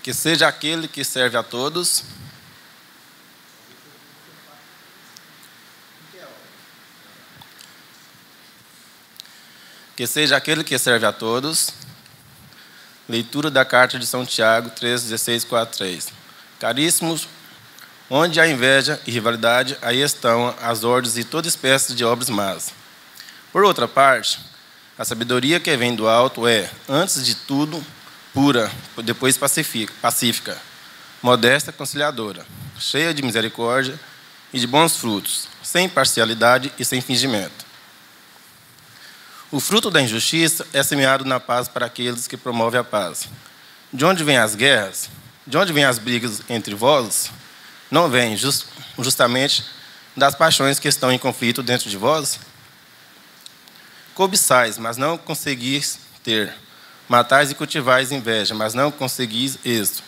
Que seja aquele que serve a todos. Que seja aquele que serve a todos. Leitura da carta de São Tiago, 3,16, 4,3. Caríssimos, onde há inveja e rivalidade, aí estão as ordens e toda espécie de obras más. Por outra parte, a sabedoria que vem do alto é, antes de tudo, pura, depois pacífica, modesta, conciliadora, cheia de misericórdia e de bons frutos, sem parcialidade e sem fingimento. O fruto da injustiça é semeado na paz para aqueles que promovem a paz. De onde vêm as guerras? De onde vêm as brigas entre vós? Não vêm justamente das paixões que estão em conflito dentro de vós? Cobiçais, mas não conseguis ter. Matais e cultivais inveja, mas não conseguis êxito.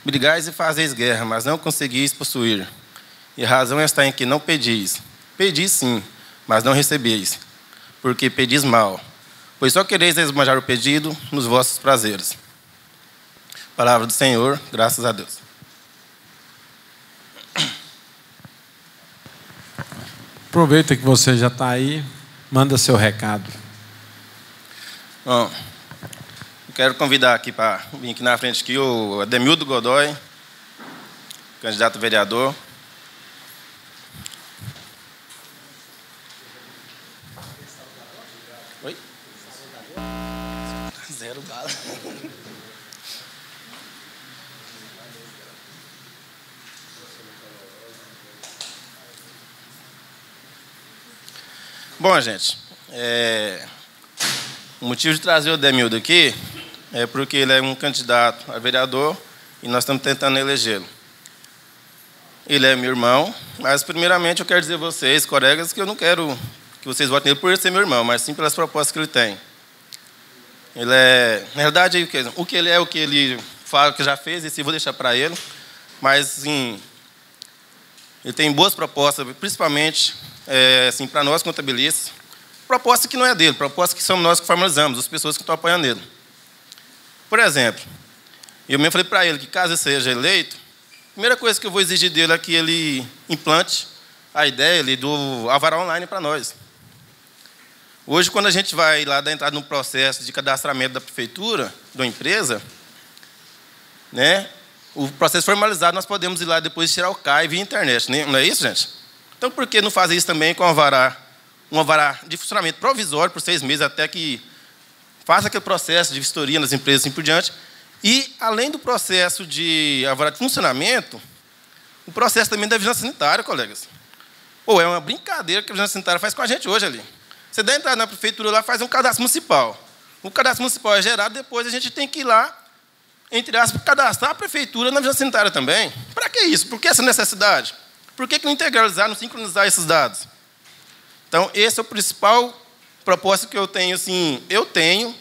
Brigais e fazeis guerra, mas não conseguis possuir. E a razão está em que não pedis. Pedis sim, mas não recebeis, porque pedis mal, pois só quereis esbanjar o pedido nos vossos prazeres. Palavra do Senhor, graças a Deus. Aproveita que você já está aí, manda seu recado. Bom, eu quero convidar aqui para vir aqui na frente aqui, o Ademildo Godoy, candidato a vereador. Oi? Zero bala. Bom, gente, o motivo de trazer o Ademildo aqui é porque ele é um candidato a vereador e nós estamos tentando elegê-lo. Ele é meu irmão, mas primeiramente eu quero dizer a vocês, colegas, que eu não quero que vocês votem nele por ele ser meu irmão, mas sim pelas propostas que ele tem. Ele é, na verdade, o que ele é, o que ele fala, que já fez, esse eu vou deixar para ele, mas, sim, ele tem boas propostas, principalmente, assim, para nós contabilistas, proposta que não é dele, proposta que somos nós que formalizamos, as pessoas que estão apoiando ele. Por exemplo, eu mesmo falei para ele que, caso ele seja eleito, a primeira coisa que eu vou exigir dele é que ele implante a ideia do alvará online para nós. Hoje, quando a gente vai lá dar entrada no processo de cadastramento da prefeitura, da empresa, né, o processo formalizado, nós podemos ir lá depois tirar o CAI via internet, né? Não é isso, gente? Então, por que não fazer isso também com um alvará de funcionamento provisório por 6 meses, até que faça aquele processo de vistoria nas empresas e assim por diante? E, além do processo de alvará de funcionamento, o processo também da vigilância sanitária, colegas. Pô, é uma brincadeira que a vigilância sanitária faz com a gente hoje ali. Você dá entrada na prefeitura lá, faz um cadastro municipal. O cadastro municipal é gerado, depois a gente tem que ir lá, entre aspas, cadastrar a prefeitura na vigilância sanitária também. Para que isso? Por que essa necessidade? Por que não integralizar, não sincronizar esses dados? Então, esse é o principal propósito que eu tenho, assim,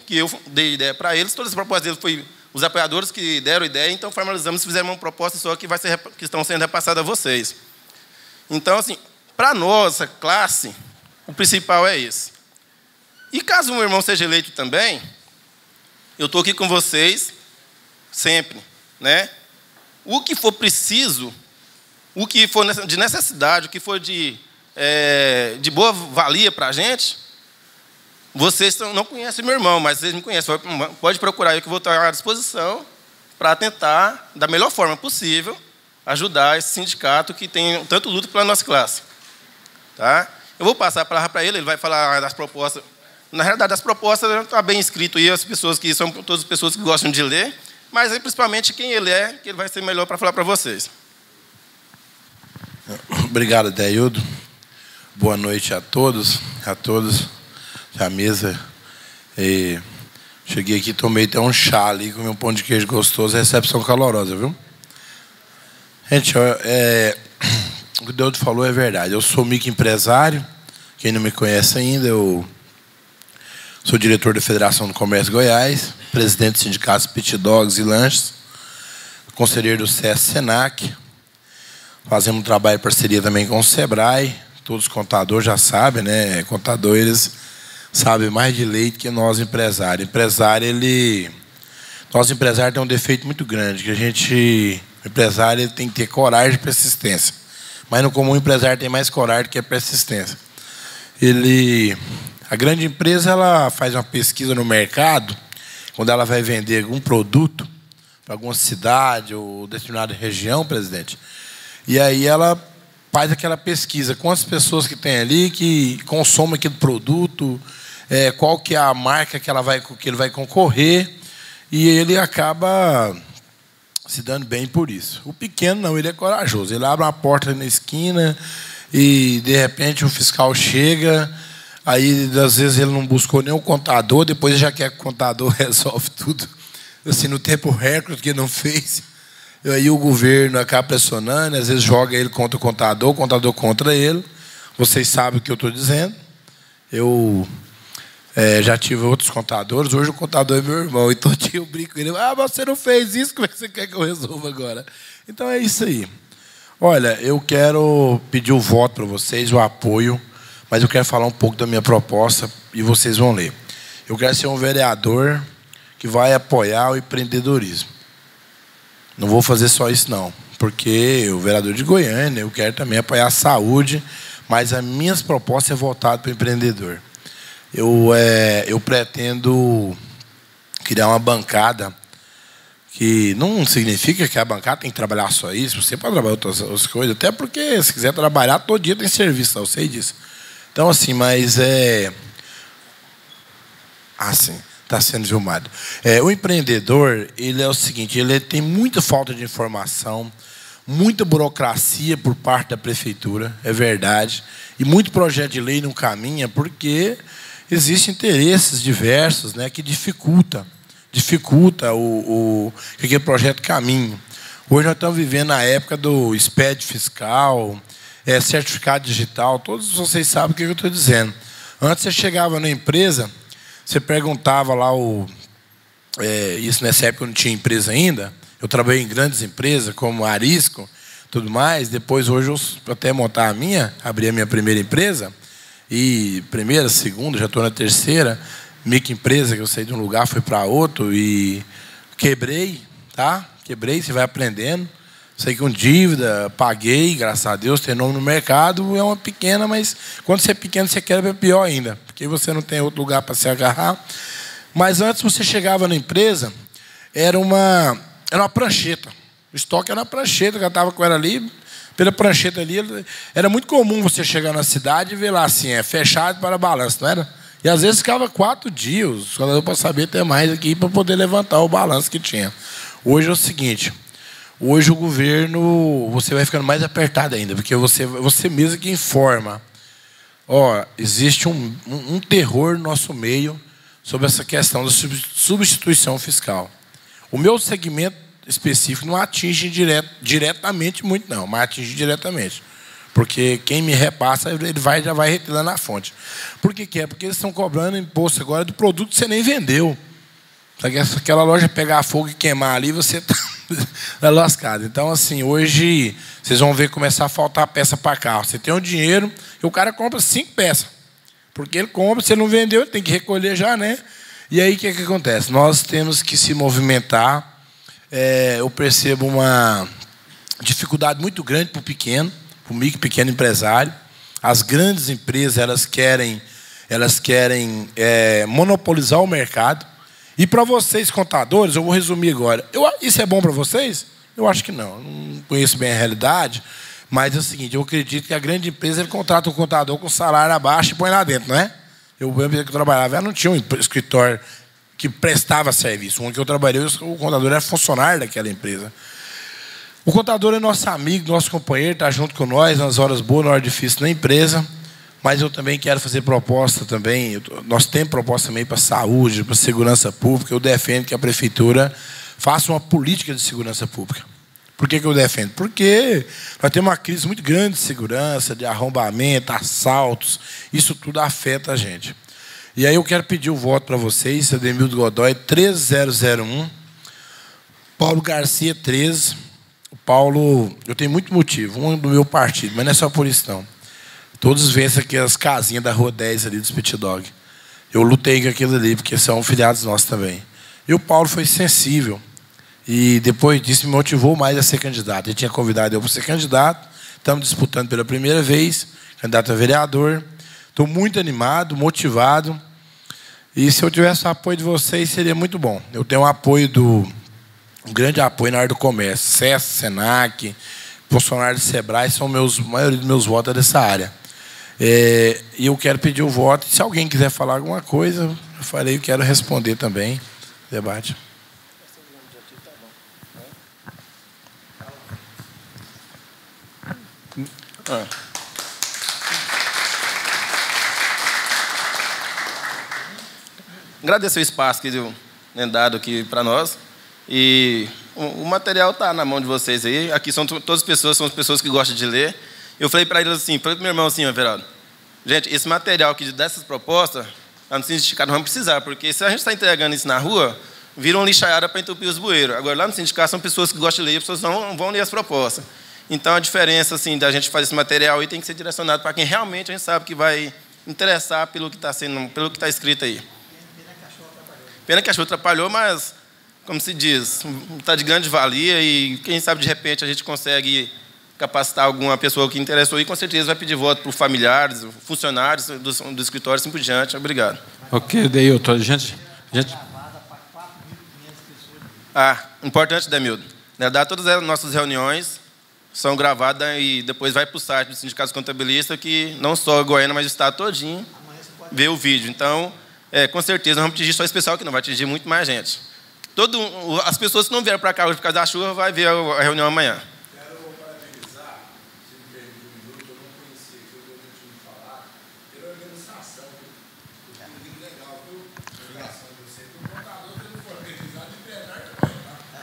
que eu dei ideia para eles, todas as propostas deles foi os apoiadores que deram ideia, então formalizamos e fizemos uma proposta só que estão sendo repassadas a vocês. Então, assim, para a nossa classe, o principal é esse. E caso o meu irmão seja eleito também, eu estou aqui com vocês sempre, né? O que for preciso, o que for de necessidade, o que for de boa valia para a gente, vocês não conhecem meu irmão, mas vocês me conhecem. Pode procurar eu que vou estar à disposição para tentar, da melhor forma possível, ajudar esse sindicato que tem tanto luta pela nossa classe. Tá? Eu vou passar a palavra para ele, ele vai falar das propostas. Na realidade, as propostas está bem escrito aí, as pessoas que são todas as pessoas que gostam de ler, mas principalmente quem ele é, que ele vai ser melhor para falar para vocês. Obrigado, Adeildo. Boa noite a todos, a mesa. Cheguei aqui, tomei até um chá ali, comi um pão de queijo gostoso, recepção calorosa, viu? Gente, o que o Deus falou é verdade. Eu sou microempresário, quem não me conhece ainda, eu sou diretor da Federação do Comércio de Goiás, presidente do Sindicato Pit Dogs e Lanches, conselheiro do SESC-SENAC. Fazemos um trabalho em parceria também com o SEBRAE. Todos os contadores já sabem, né? Contadores sabem mais de lei do que nós, empresários. Empresário, ele Nós, empresários, temos um defeito muito grande, que o empresário ele tem que ter coragem e persistência. Mas no comum, o empresário tem mais coragem do que a persistência. A grande empresa ela faz uma pesquisa no mercado, quando ela vai vender algum produto para alguma cidade ou determinada região, presidente, e aí ela faz aquela pesquisa, quantas pessoas que tem ali que consomem aquele produto, qual que é a marca que ele vai concorrer, e ele acaba se dando bem por isso. O pequeno não, ele é corajoso. Ele abre uma porta na esquina e, de repente, o fiscal chega, aí, às vezes, ele não buscou nem o contador, depois ele já quer que o contador resolve tudo, assim, no tempo recorde que não fez. E aí o governo acaba pressionando, às vezes joga ele contra o contador contra ele. Vocês sabem o que eu estou dizendo. Eu já tive outros contadores, hoje o contador é meu irmão, então eu brinco com ele, você não fez isso, como é que você quer que eu resolva agora? Então é isso aí. Olha, eu quero pedir o voto para vocês, o apoio, mas eu quero falar um pouco da minha proposta e vocês vão ler. Eu quero ser um vereador que vai apoiar o empreendedorismo. Não vou fazer só isso, não, porque o vereador de Goiânia, eu quero também apoiar a saúde, mas as minhas propostas é voltada para o empreendedor. Eu pretendo criar uma bancada que não significa que a bancada tem que trabalhar só isso, você pode trabalhar outras coisas, até porque se quiser trabalhar, todo dia tem serviço, eu sei disso. Então, assim, mas sim, está sendo filmado. O empreendedor, ele é o seguinte, ele tem muita falta de informação, muita burocracia por parte da prefeitura, é verdade, e muito projeto de lei não caminha porque existem interesses diversos, né, que dificulta que aquele projeto caminhe. Hoje nós estamos vivendo a época do SPED fiscal, certificado digital, todos vocês sabem o que eu estou dizendo. Antes você chegava na empresa, você perguntava lá isso nessa época eu não tinha empresa ainda, eu trabalhei em grandes empresas, como a Arisco, tudo mais, depois hoje eu até montar abri a minha primeira empresa, e primeira, segunda, já estou na terceira, microempresa, que eu saí de um lugar, fui para outro, e quebrei, tá? Quebrei, você vai aprendendo, saí com dívida, paguei, graças a Deus, tem nome no mercado, é uma pequena, mas quando você é pequeno, você quebra, é pior ainda, porque você não tem outro lugar para se agarrar. Mas antes você chegava na empresa, era uma prancheta. O estoque era uma prancheta, que eu estava com ela ali, pela prancheta ali. Era muito comum você chegar na cidade e ver lá assim, fechado para balanço, não era? E às vezes ficava 4 dias, para saber ter mais aqui, para poder levantar o balanço que tinha. Hoje é o seguinte, hoje o governo, você vai ficando mais apertado ainda, porque você mesmo que informa. Existe um terror no nosso meio sobre essa questão da substituição fiscal. O meu segmento específico não atinge diretamente muito, não, mas atinge diretamente. Porque quem me repassa, ele já vai retirando na fonte. Por que é? Porque eles estão cobrando imposto agora do produto que você nem vendeu. Se aquela loja pegar fogo e queimar ali, você está lascado. Então, assim, hoje, vocês vão ver começar a faltar peça para carro. Você tem um dinheiro e o cara compra 5 peças. Porque ele compra, se ele não vendeu, ele tem que recolher já, né? E aí, o que acontece? Nós temos que se movimentar. Eu percebo uma dificuldade muito grande para o pequeno, para o micro e pequeno empresário. As grandes empresas elas querem monopolizar o mercado. E para vocês, contadores, eu vou resumir agora. Isso é bom para vocês? Eu acho que não. Não conheço bem a realidade. Mas é o seguinte, eu acredito que a grande empresa ele contrata um contador com salário abaixo e põe lá dentro, não é? Eu trabalhava, eu não tinha um escritório que prestava serviço. Um que eu trabalhei, o contador era funcionário daquela empresa. O contador é nosso amigo, nosso companheiro, está junto com nós nas horas boas, na hora difícil na empresa. Mas eu também quero fazer proposta também. Nós temos proposta também para saúde, para segurança pública. Eu defendo que a prefeitura faça uma política de segurança pública. Por que eu defendo? Porque nós temos uma crise muito grande de segurança, de arrombamento, assaltos. Isso tudo afeta a gente. E aí eu quero pedir o voto para vocês, Ademildo Godoy, 13001, Paulo Garcia, 13. O Paulo, eu tenho muito motivo, um do meu partido, mas não é só por isso, não. Todos vencem aquelas casinhas da Rua 10 ali dos Pit Dog. Eu lutei com aquilo ali, porque são filiados nossos também. E o Paulo foi sensível. E depois disso me motivou mais a ser candidato. Ele tinha convidado eu para ser candidato. Estamos disputando pela primeira vez, candidato a vereador. Estou muito animado, motivado. E se eu tivesse o apoio de vocês, seria muito bom. Eu tenho um grande apoio na área do comércio. SESC, SENAC, funcionários do SEBRAE, a maioria dos meus votos é dessa área. E eu quero pedir o voto. Se alguém quiser falar alguma coisa, eu falei, eu quero responder também. Debate. Agradecer o espaço que deu dado aqui para nós. E o material está na mão de vocês aí. Aqui são todas pessoas, são as pessoas que gostam de ler. Eu falei para eles assim, falei para meu irmão assim, Everaldo, gente, esse material aqui dessas propostas, lá no sindicato não vamos precisar, porque se a gente está entregando isso na rua, vira uma lixaiada para entupir os bueiros. Agora, lá no sindicato, são pessoas que gostam de ler, as pessoas não vão ler as propostas. Então, a diferença assim, da gente fazer esse material aí tem que ser direcionado para quem realmente a gente sabe que vai interessar pelo que está escrito aí. Pena que a chuva atrapalhou, mas, como se diz, está de grande valia e quem sabe, de repente, a gente consegue capacitar alguma pessoa que interessou e com certeza vai pedir voto para os familiares, funcionários do escritório, assim por diante. Obrigado. Ok, Deilton. Gente... Importante, Demildo. Todas as nossas reuniões são gravadas e depois vai para o site do Sindicato Contabilista, que não só Goiânia, mas o estado todinho vê o vídeo. Então, com certeza, nós vamos atingir só esse pessoal que não vai atingir muito mais gente. As pessoas que não vieram para cá hoje por causa da chuva, vai ver a reunião amanhã. Quero parabenizar, se me permite um minuto, eu não conhecia aqui, eu não tinha falar, pela organização. Muito legal, viu? A organização de você. O contador que não for organizado, de verdade também, tá?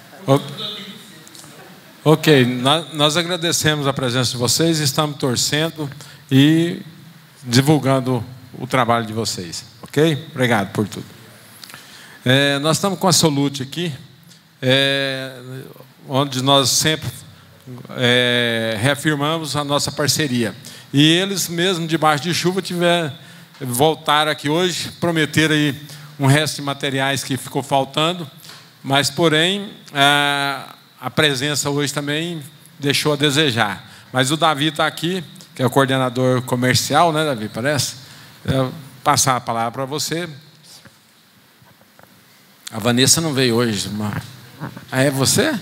Ok, nós agradecemos a presença de vocês, estamos torcendo e divulgando o trabalho de vocês, ok? Obrigado por tudo. Nós estamos com a Solute aqui, onde nós sempre reafirmamos a nossa parceria. E eles mesmo, debaixo de chuva, voltaram aqui hoje, prometeram aí um resto de materiais que ficou faltando, mas, porém, a presença hoje também deixou a desejar. Mas o Davi está aqui, que é o coordenador comercial, né, Davi? Parece? Eu passar a palavra para você. A Vanessa não veio hoje. É você?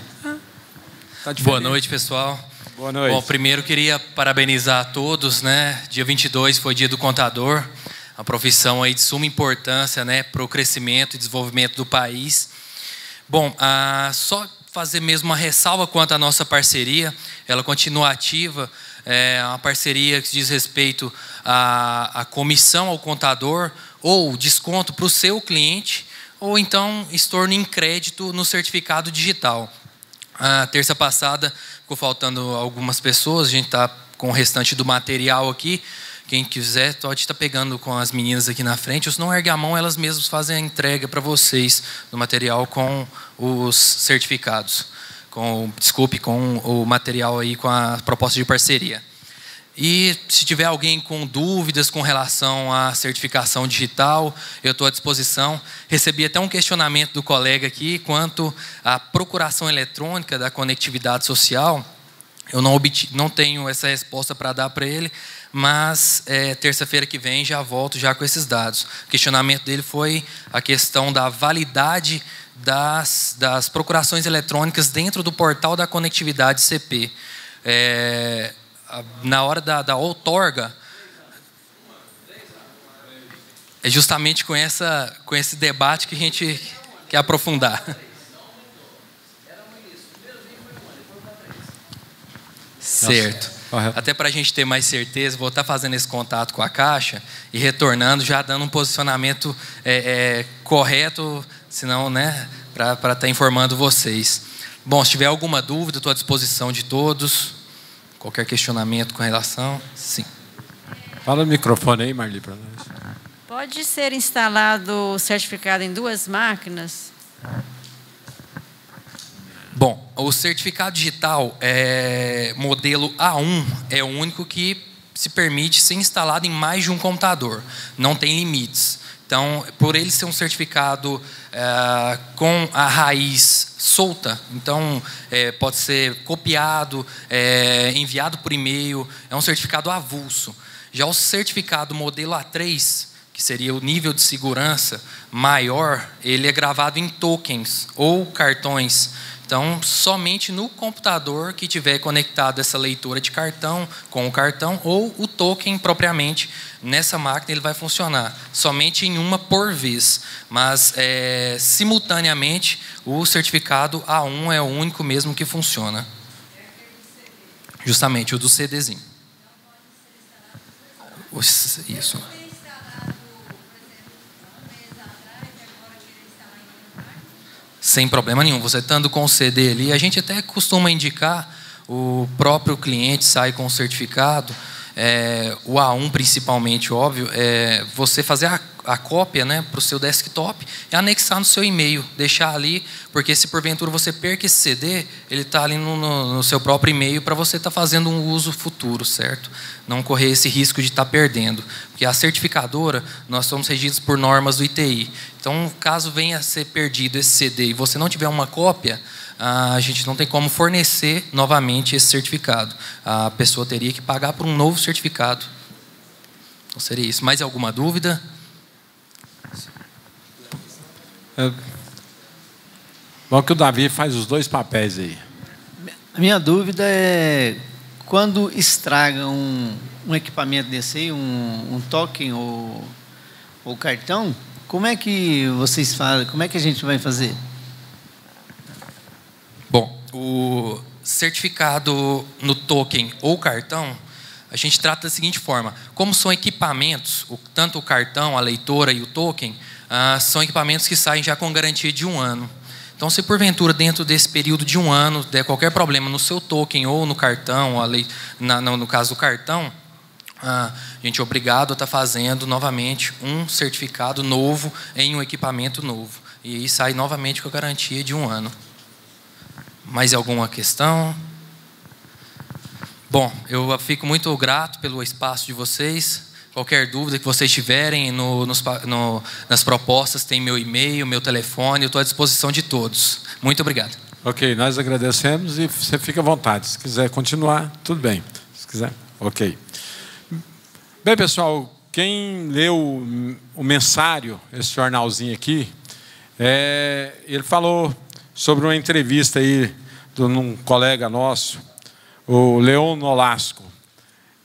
Tá diferente. Boa noite, pessoal. Boa noite. Bom, primeiro queria parabenizar a todos, né? Dia 22 foi dia do contador, uma profissão aí de suma importância, né, para o crescimento e desenvolvimento do país. Bom, só fazer mesmo uma ressalva quanto à nossa parceria, ela continua ativa, uma parceria que diz respeito à comissão ao contador, ou desconto para o seu cliente, ou então estorno em crédito no certificado digital. A terça passada ficou faltando algumas pessoas, a gente está com o restante do material aqui. Quem quiser pode estar pegando com as meninas aqui na frente, ou se não ergue a mão, elas mesmas fazem a entrega para vocês do material com os certificados. Com o material aí com a proposta de parceria. E se tiver alguém com dúvidas com relação à certificação digital, eu estou à disposição. Recebi até um questionamento do colega aqui quanto à procuração eletrônica da conectividade social. Eu não tenho essa resposta para dar para ele, mas terça-feira que vem já volto já com esses dados. O questionamento dele foi a questão da validade das procurações eletrônicas dentro do portal da conectividade CP. Na hora da outorga, é justamente com esse debate que a gente quer aprofundar. Certo. Até para a gente ter mais certeza, vou estar fazendo esse contato com a Caixa e retornando, já dando um posicionamento correto, senão, né, para estar informando vocês. Bom, se tiver alguma dúvida, estou à disposição de todos. Qualquer questionamento com relação? Sim. Fala no microfone aí, Marli, para nós. Pode ser instalado o certificado em 2 máquinas? Bom, o certificado digital modelo A1 é o único que se permite ser instalado em mais de um computador. Não tem limites. Então, por ele ser um certificado com a raiz solta, então pode ser copiado, enviado por e-mail, é um certificado avulso. Já o certificado modelo A3, que seria o nível de segurança maior, ele é gravado em tokens ou cartões. Então, somente no computador que tiver conectado essa leitura de cartão com o cartão ou o token propriamente, nessa máquina ele vai funcionar. Somente em uma por vez. Mas, simultaneamente, o certificado A1 é o único mesmo que funciona. Justamente, o do CDzinho. Isso. Sem problema nenhum. Você estando com o CD ali, a gente até costuma indicar, o próprio cliente sai com o certificado, o A1 principalmente, óbvio, você fazer a cópia, né, para o seu desktop e anexar no seu e-mail, deixar ali, porque se porventura você perca esse CD, ele está ali no seu próprio e-mail para você estar fazendo um uso futuro, certo? Não correr esse risco de estar perdendo. Porque a certificadora, nós somos regidos por normas do ITI. Então, caso venha a ser perdido esse CD e você não tiver uma cópia, a gente não tem como fornecer novamente esse certificado. A pessoa teria que pagar por um novo certificado. Então, seria isso. Mais alguma dúvida? Bom que o Davi faz os dois papéis aí. A minha dúvida é, quando estraga um equipamento desse aí, um token ou cartão, como é que vocês fazem? Como é que a gente vai fazer? Bom, o certificado no token ou cartão, a gente trata da seguinte forma. Como são equipamentos, tanto o cartão, a leitora e o token, são equipamentos que saem já com garantia de 1 ano. Então, se porventura, dentro desse período de 1 ano, der qualquer problema no seu token ou no cartão, no caso do cartão, a gente é obrigado a estar fazendo novamente um certificado novo em um equipamento novo. E aí sai novamente com a garantia de 1 ano. Mais alguma questão? Bom, eu fico muito grato pelo espaço de vocês. Qualquer dúvida que vocês tiverem nas propostas, tem meu e-mail, meu telefone, eu estou à disposição de todos. Muito obrigado. Ok, nós agradecemos e você fica à vontade. Se quiser continuar, tudo bem. Se quiser, ok. Bem, pessoal, quem leu o mensário, esse jornalzinho aqui, ele falou sobre uma entrevista aí de um colega nosso, o Leon Nolasco.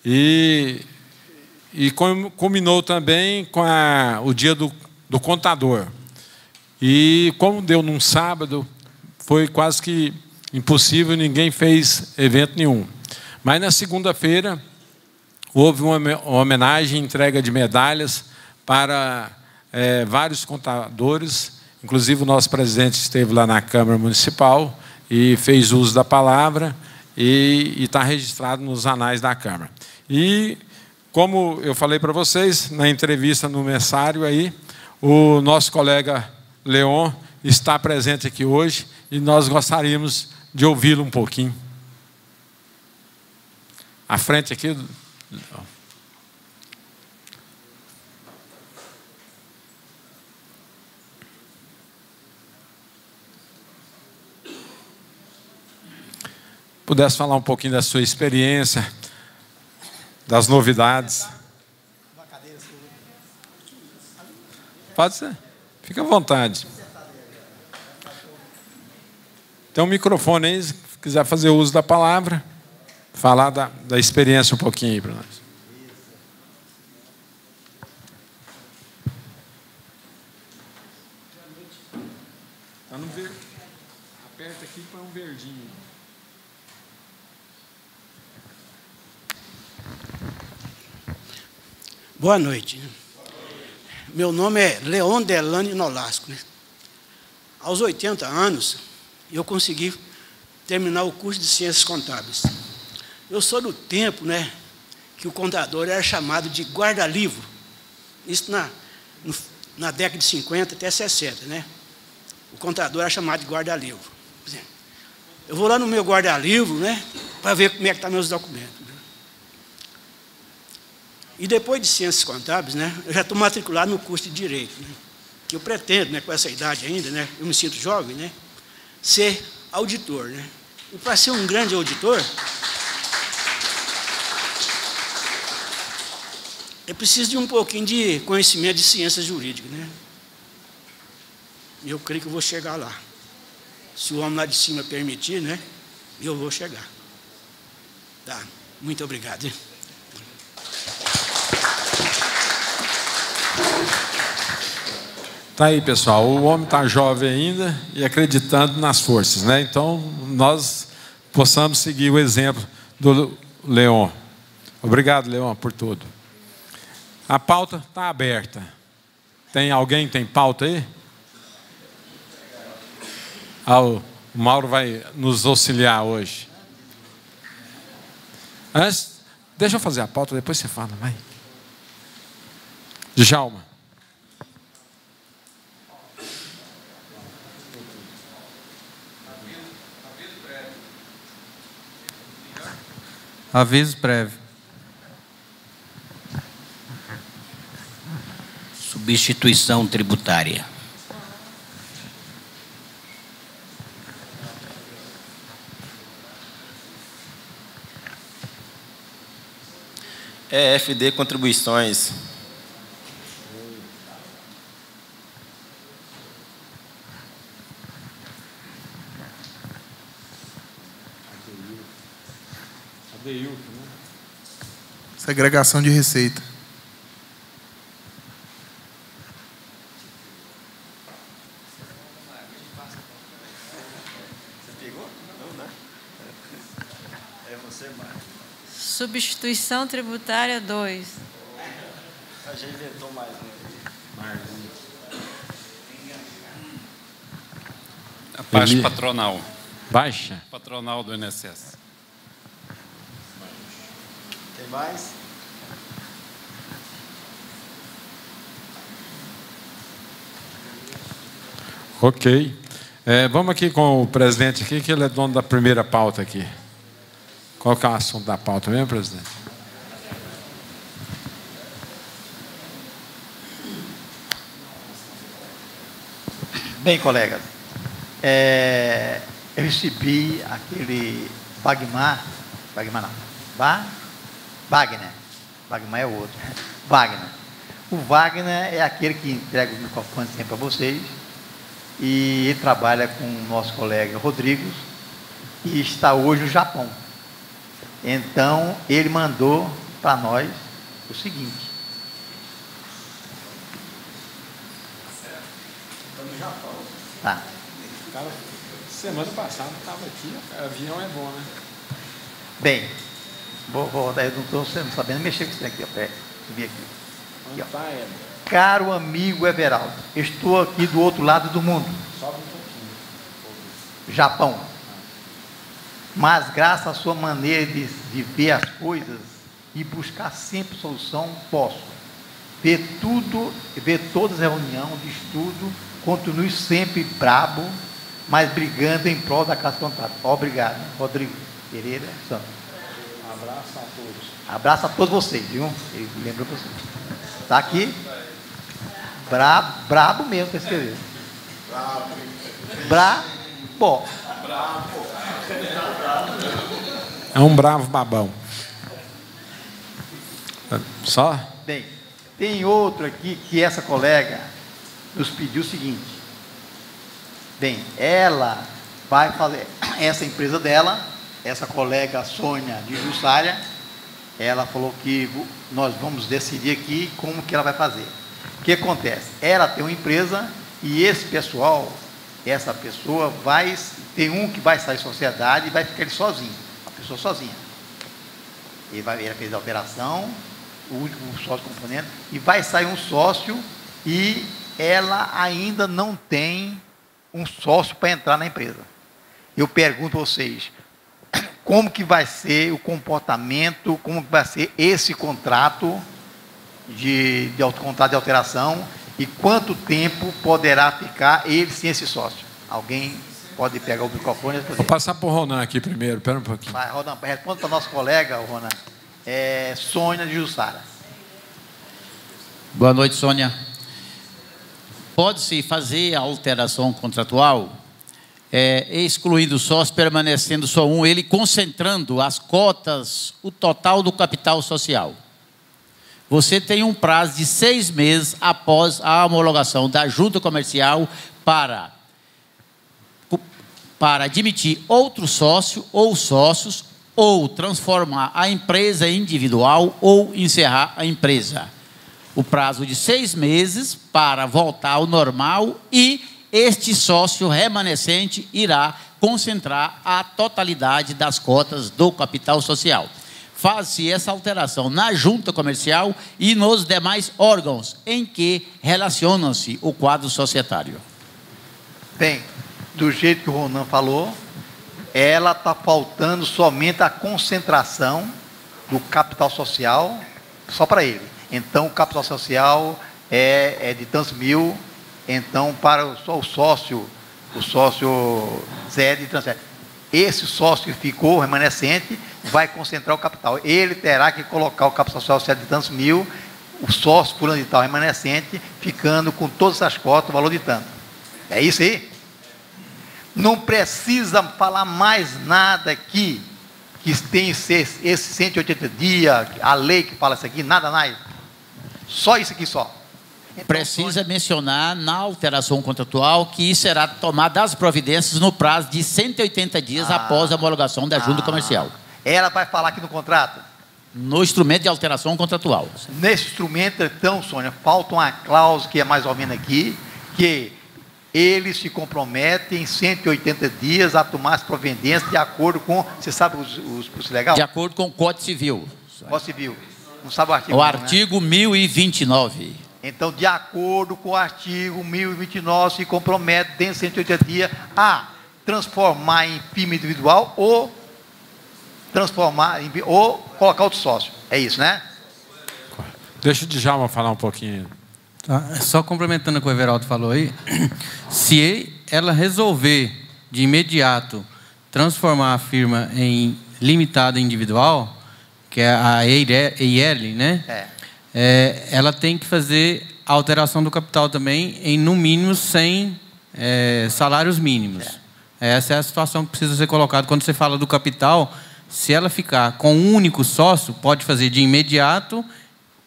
E culminou também com o dia do contador. E como deu num sábado, foi quase que impossível, ninguém fez evento nenhum. Mas na segunda-feira, houve uma homenagem, entrega de medalhas para vários contadores, inclusive o nosso presidente esteve lá na Câmara Municipal e fez uso da palavra e está registrado nos anais da Câmara. E como eu falei para vocês, na entrevista no mensário aí, o nosso colega Leon está presente aqui hoje e nós gostaríamos de ouvi-lo um pouquinho. À frente aqui. Pudesse falar um pouquinho da sua experiência, das novidades. Pode ser. Fica à vontade. Tem um microfone aí, se quiser fazer uso da palavra, falar da experiência um pouquinho aí para nós. Tá no verde. Aperta aqui para um verdinho. Boa noite. Meu nome é Leon Delane Nolasco. Aos 80 anos, eu consegui terminar o curso de Ciências Contábeis. Eu sou do tempo, que o contador era chamado de guarda-livro. Isso na década de 50 até 60, O contador era chamado de guarda-livro. Eu vou lá no meu guarda-livro, para ver como é que estão meus documentos. E depois de Ciências Contábeis, né, eu já estou matriculado no curso de Direito, né, que eu pretendo, né, com essa idade ainda, né, eu me sinto jovem, né, ser auditor. Né. E para ser um grande auditor, é preciso de um pouquinho de conhecimento de ciências jurídicas. Né. E eu creio que eu vou chegar lá. Se o homem lá de cima permitir, né, eu vou chegar. Tá, muito obrigado. Hein? Tá aí, pessoal. O homem está jovem ainda e acreditando nas forças, né? Então, nós possamos seguir o exemplo do Leon. Obrigado, Leon, por tudo. A pauta está aberta. Tem alguém que tem pauta aí? O Mauro vai nos auxiliar hoje. Antes, deixa eu fazer a pauta, depois você fala, vai. Djalma. Aviso prévio. Substituição tributária. EFD Contribuições. Segregação de receita. Substituição tributária 2. A gente inventou mais A parte patronal. Baixa. Patronal do INSS. Tem mais? Ok. Vamos aqui com o presidente aqui, que ele é dono da primeira pauta aqui. Qual que é o assunto da pauta mesmo, presidente? Bem, colegas, eu recebi aquele Wagner, é o outro, Wagner. O Wagner é aquele que entrega o microfone sempre para vocês, e ele trabalha com o nosso colega Rodrigo, e está hoje no Japão. Então, ele mandou para nós o seguinte. Estamos no Japão. Tá. Cara, semana passada estava aqui, o avião é bom, né? Bem, vou rodar, eu não estou sabendo mexer com isso aqui, subir aqui. Onde está, Eder? Caro amigo Everaldo, estou aqui do outro lado do mundo. Sobe um pouquinho. Japão. Mas graças à sua maneira de ver as coisas e buscar sempre solução, posso ver todas as reuniões de estudo, continue sempre brabo, mas brigando em prol da classe contrária. Obrigado, Rodrigo Pereira Santos. Abraço a todos. Abraço a todos vocês, viu? Ele lembra vocês. Está aqui? Brabo mesmo para escrever. Brabo. É um bravo babão. Só? Bem, tem outro aqui que essa colega nos pediu o seguinte. Bem, ela vai fazer essa empresa dela, essa colega Sônia de Jussara, ela falou que nós vamos decidir aqui como que ela vai fazer. O que acontece? Ela tem uma empresa e esse pessoal, essa pessoa vai, tem um que vai sair da sociedade e vai ficar ele sozinho, a pessoa sozinha. Ele fez a operação, o sócio componente, e vai sair um sócio e ela ainda não tem um sócio para entrar na empresa. Eu pergunto a vocês, como que vai ser o comportamento, como que vai ser esse contrato de contrato de alteração e quanto tempo poderá ficar ele sem esse sócio? Alguém pode pegar o microfone? Vou passar para o Ronan aqui primeiro, espera um pouquinho. Vai, Ronan, responda para o nosso colega, Ronan, Sônia de Jussara. Boa noite, Sônia. Pode-se fazer a alteração contratual, excluindo o sócio, permanecendo só um, ele concentrando as cotas, o total do capital social. Você tem um prazo de 6 meses após a homologação da junta comercial para admitir outro sócio ou sócios, ou transformar a empresa em individual ou encerrar a empresa. O prazo de 6 meses para voltar ao normal e este sócio remanescente irá concentrar a totalidade das cotas do capital social. Faz-se essa alteração na junta comercial e nos demais órgãos em que relacionam-se o quadro societário. Bem, do jeito que o Ronan falou, ela está faltando somente a concentração do capital social só para ele. Então, o capital social é de tantos mil, então, para o sócio Zé de transfere. Esse sócio que ficou remanescente vai concentrar o capital. Ele terá que colocar o capital social de tantos mil, o sócio fulano de tal remanescente, ficando com todas as cotas, o valor de tanto. É isso aí? Não precisa falar mais nada aqui, que tem esses 180 dias, a lei que fala isso aqui, nada mais. Só isso aqui só. Então, precisa mencionar na alteração contratual que será tomada as providências no prazo de 180 dias após a homologação da junta comercial. Ela vai falar aqui no contrato? No instrumento de alteração contratual. Nesse instrumento, então, Sônia, falta uma cláusula que é mais ou menos aqui, que eles se comprometem em 180 dias a tomar as providências de acordo com, você sabe os legal? De acordo com o Código Civil. Código Civil. Não sabe o artigo? O artigo 1029. Então, de acordo com o artigo 1029, se compromete dentro de 180 dias a transformar em firma individual ou colocar outro sócio. É isso, né? Deixa o Djalma falar um pouquinho. Só complementando o que o Everaldo falou aí, se ela resolver de imediato transformar a firma em limitada individual, que é a EIRL, né? Ela tem que fazer a alteração do capital também em, no mínimo, 100 salários mínimos. Essa é a situação que precisa ser colocada. Quando você fala do capital, se ela ficar com um único sócio, pode fazer de imediato,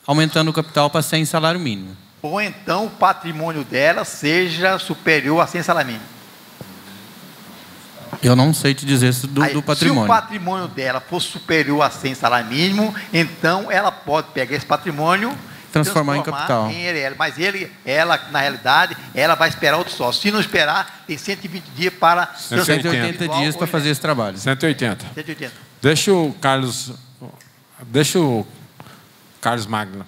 aumentando o capital para 100 salário mínimo. Ou então o patrimônio dela seja superior a 100 salários mínimos. Eu não sei te dizer isso do patrimônio. Se o patrimônio dela for superior a 100 salários mínimos, então ela pode pegar esse patrimônio transformar em capital. Em ERL. Mas ela, na realidade, ela vai esperar outro sócio. Se não esperar, tem 120 dias para... 180 dias para fazer esse trabalho. 180. 180. Deixa o Carlos Magno.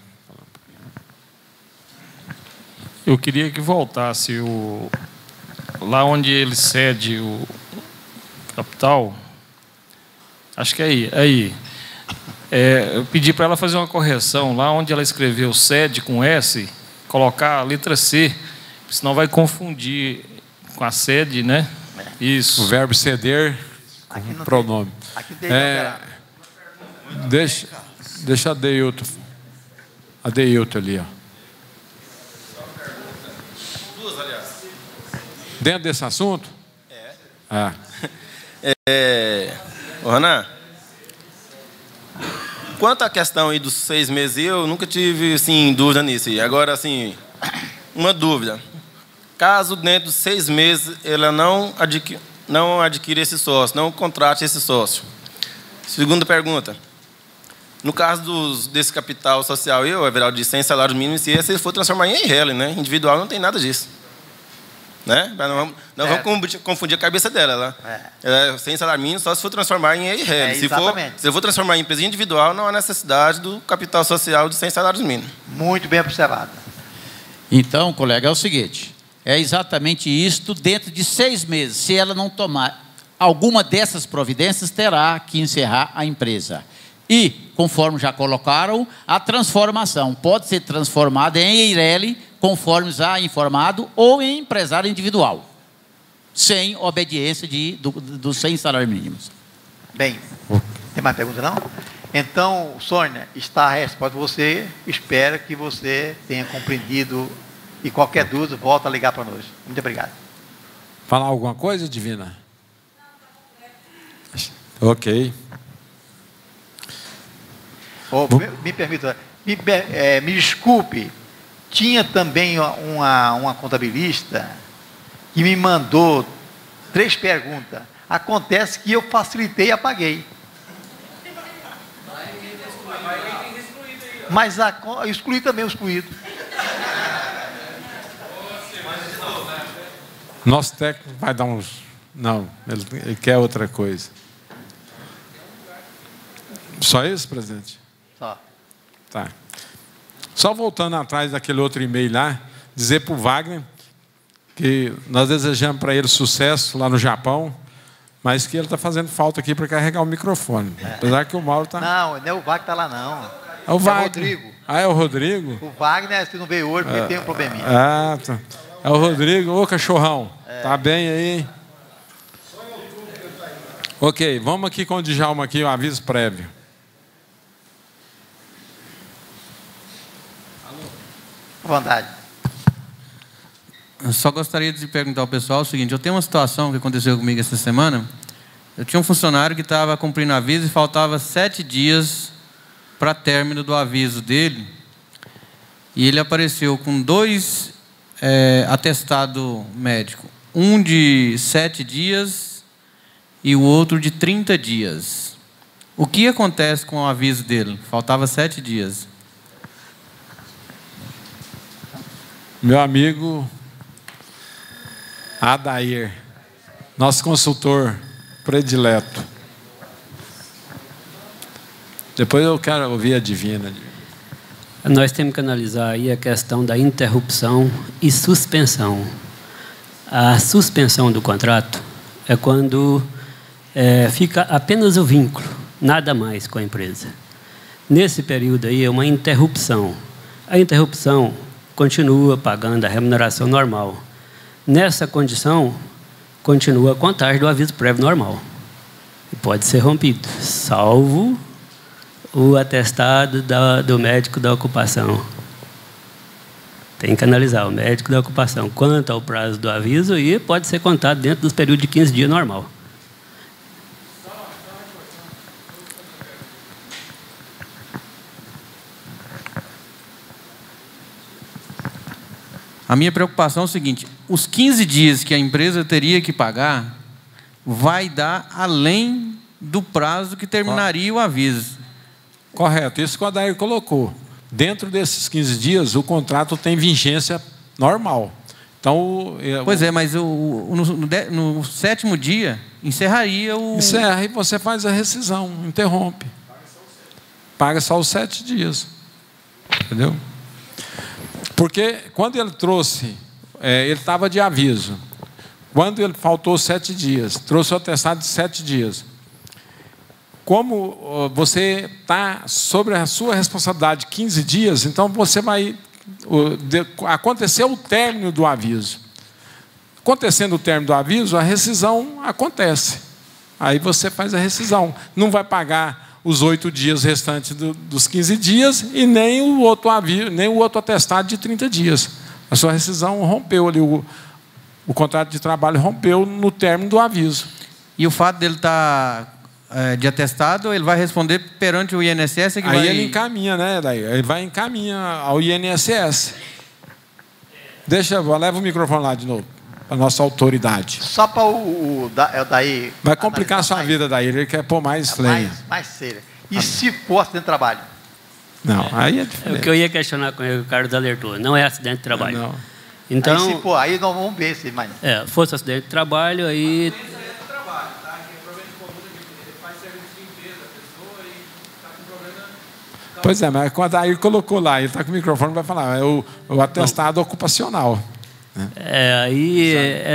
Eu queria que voltasse lá onde ele cede o capital, acho que é aí. Eu pedi para ela fazer uma correção, lá onde ela escreveu cede com S, colocar a letra C, senão vai confundir com a sede, né? Isso. O verbo ceder com pronome. Deixa a Deilton ali, ó. Dentro desse assunto? Ronan, quanto à questão aí dos 6 meses, eu nunca tive assim, dúvida nisso. Agora, assim, uma dúvida. Caso dentro dos 6 meses ela não adquire esse sócio, não contrate esse sócio. Segunda pergunta. No caso desse capital social, Everaldo, de 100 salários mínimos, se ele for transformar em EIRL, né? Individual não tem nada disso. Né? Não vamos confundir a cabeça dela. Ela 100 salário mínimo só se for transformar em EIRL. Se for transformar em empresa individual, não há necessidade do capital social de 100 salários mínimos. Muito bem observado. Então, colega, é o seguinte. É exatamente isto. Dentro de 6 meses, se ela não tomar alguma dessas providências, terá que encerrar a empresa. E, conforme já colocaram, a transformação pode ser transformada em EIRL, conforme já informado, ou em empresário individual, sem obediência dos 100 salários mínimos. Bem, tem mais pergunta não? Então, Sônia, está a resposta. Você espera que você tenha compreendido e qualquer dúvida, volta a ligar para nós. Muito obrigado. Falar alguma coisa, Divina? Ok. Me permita, me desculpe, tinha também uma contabilista que me mandou 3 perguntas. Acontece que eu facilitei e apaguei. Mas eu excluí também o excluído. Nosso técnico vai dar uns... Não, ele quer outra coisa. Só isso, presidente? Só. Tá. Só voltando atrás daquele outro e-mail lá, dizer para o Wagner que nós desejamos para ele sucesso lá no Japão, mas que ele está fazendo falta aqui para carregar o microfone. Apesar que o Mauro está... Não é o Wagner que está lá, não. É o Wagner. Rodrigo. Ah, é o Rodrigo? O Wagner, se não veio hoje, porque tem um probleminha. Ah, tá. É o Rodrigo. Ô, cachorrão. Tá bem aí? Ok, vamos aqui com o Djalma aqui, o aviso prévio. À vontade. Eu só gostaria de perguntar ao pessoal o seguinte: eu tenho uma situação que aconteceu comigo essa semana. Eu tinha um funcionário que estava cumprindo aviso e faltava 7 dias para término do aviso dele. E ele apareceu com 2 atestados médicos. Um de 7 dias e o outro de 30 dias. O que acontece com o aviso dele? Faltava 7 dias. Meu amigo Adair, nosso consultor predileto. Depois eu quero ouvir a Divina. Nós temos que analisar aí a questão da interrupção e suspensão. A suspensão do contrato é quando fica apenas o vínculo, nada mais com a empresa. Nesse período aí é uma interrupção. A interrupção continua pagando a remuneração normal. Nessa condição, continua a contagem do aviso prévio normal. E pode ser rompido, salvo o atestado do médico da ocupação. Tem que analisar o médico da ocupação. Quanto ao prazo do aviso, e pode ser contado dentro dos períodos de 15 dias normal. A minha preocupação é o seguinte: os 15 dias que a empresa teria que pagar vai dar além do prazo que terminaria o aviso. Correto, isso que o Adair colocou. Dentro desses 15 dias, o contrato tem vigência normal. Então, pois é, mas no 7º dia, encerraria o... Encerra e você faz a rescisão, interrompe. Paga só os 7 dias. Entendeu? Porque quando ele trouxe, ele estava de aviso. Quando ele faltou 7 dias, trouxe o atestado de 7 dias. Como você está sobre a sua responsabilidade 15 dias, então você vai... Aconteceu o término do aviso. Acontecendo o término do aviso, a rescisão acontece. Aí você faz a rescisão. Não vai pagar os 8 dias restantes dos 15 dias e nem o outro aviso, nem o outro atestado de 30 dias. A sua rescisão rompeu ali, o contrato de trabalho rompeu no término do aviso. E o fato dele estar de atestado, ele vai responder perante o INSS? Aí ele encaminha, né? Daí ele vai encaminhar ao INSS. Leva o microfone lá de novo, para a nossa autoridade. Só para o daí... Vai complicar a sua vida daí, ele quer pôr mais lenha. Mais séria. E se for acidente de trabalho? Não, aí é diferente. O que eu ia questionar com ele, o Carlos alertou, não é acidente de trabalho. Não. Então, aí, se for, aí nós vamos ver se mais. Fosse acidente de trabalho, aí... Pois é, mas quando aí colocou lá, ele está com o microfone, vai falar, é o atestado ocupacional.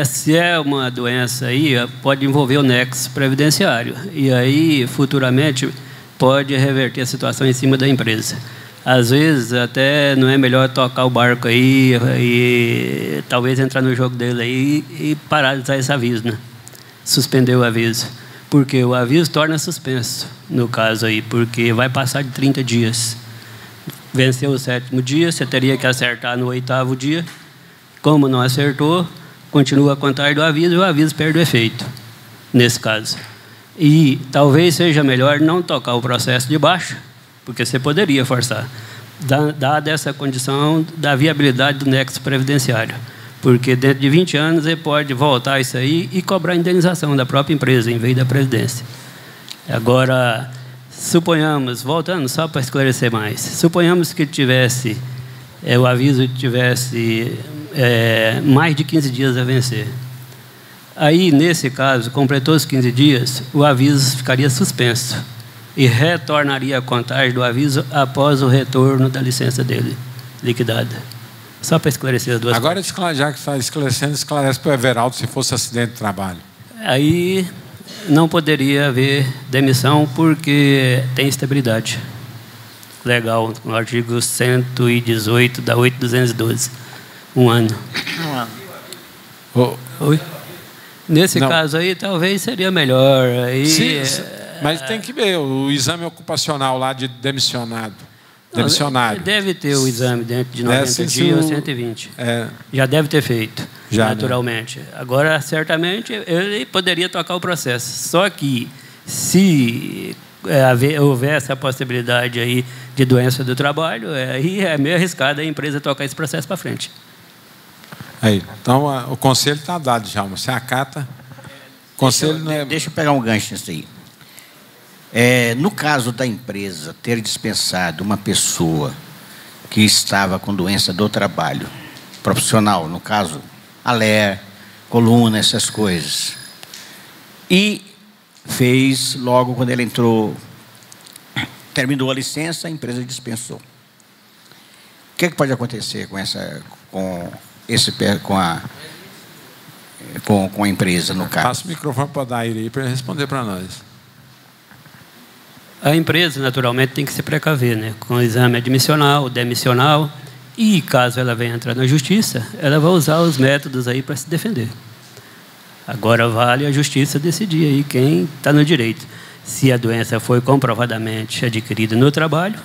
Se é uma doença aí, pode envolver o nexo previdenciário. E aí, futuramente, pode reverter a situação em cima da empresa. Às vezes, até não é melhor tocar o barco aí e talvez entrar no jogo dele aí e paralisar esse aviso, né? Suspender o aviso. Porque o aviso torna suspenso, no caso aí, porque vai passar de 30 dias. Venceu o 7º dia, você teria que acertar no 8º dia. Como não acertou, continua a contar do aviso e o aviso perde o efeito, nesse caso. E talvez seja melhor não tocar o processo de baixa, porque você poderia forçar, dada essa condição da viabilidade do nexo previdenciário. Porque dentro de 20 anos ele pode voltar isso aí e cobrar indenização da própria empresa, em vez da Previdência. Agora, suponhamos, voltando só para esclarecer mais, suponhamos que tivesse, o aviso tivesse mais de 15 dias a vencer. Aí, nesse caso, completou os 15 dias, o aviso ficaria suspenso e retornaria a contagem do aviso após o retorno da licença dele, liquidada. Só para esclarecer as duas Agora, já que está esclarecendo, esclarece para o Everaldo se fosse acidente de trabalho. Aí não poderia haver demissão porque tem estabilidade legal, no artigo 118 da 8.212. Um ano. Oi? Nesse caso aí, talvez seria melhor. Aí, sim, mas tem que ver o exame ocupacional lá de demissionário. Deve ter o exame dentro de 90 dias ou 120. Já deve ter feito, já, naturalmente. Né? Agora, certamente, ele poderia tocar o processo. Só que, se houver essa possibilidade aí de doença do trabalho, aí é meio arriscado a empresa tocar esse processo para frente. Aí, então, o conselho está dado, já. Você acata. Conselho deixa eu pegar um gancho nisso aí. No caso da empresa ter dispensado uma pessoa que estava com doença do trabalho, profissional, no caso, aler, coluna, essas coisas, e fez logo quando ele entrou, terminou a licença, a empresa dispensou. O que pode acontecer com a empresa, no caso? Passa o microfone para o Daír aí para ele responder para nós. A empresa, naturalmente, tem que se precaver, né? Com o exame admissional, demissional, e caso ela venha entrar na justiça, ela vai usar os métodos aí para se defender. Agora vale a justiça decidir aí quem está no direito. Se a doença foi comprovadamente adquirida no trabalho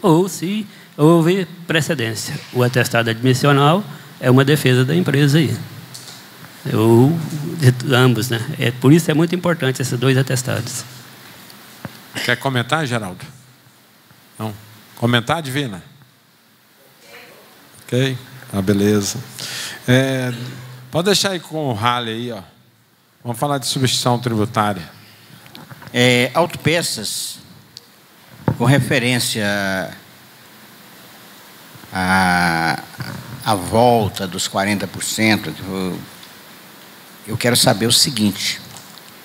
ou se houve precedência. O atestado admissional é uma defesa da empresa aí. Ou ambos, né? Por isso é muito importante esses dois atestados. Quer comentar, Geraldo? Não? Comentar, Divina? Ok? Beleza. Pode deixar aí com o Halley aí, ó. Vamos falar de substituição tributária. Autopeças, com referência à volta dos 40%, eu quero saber o seguinte: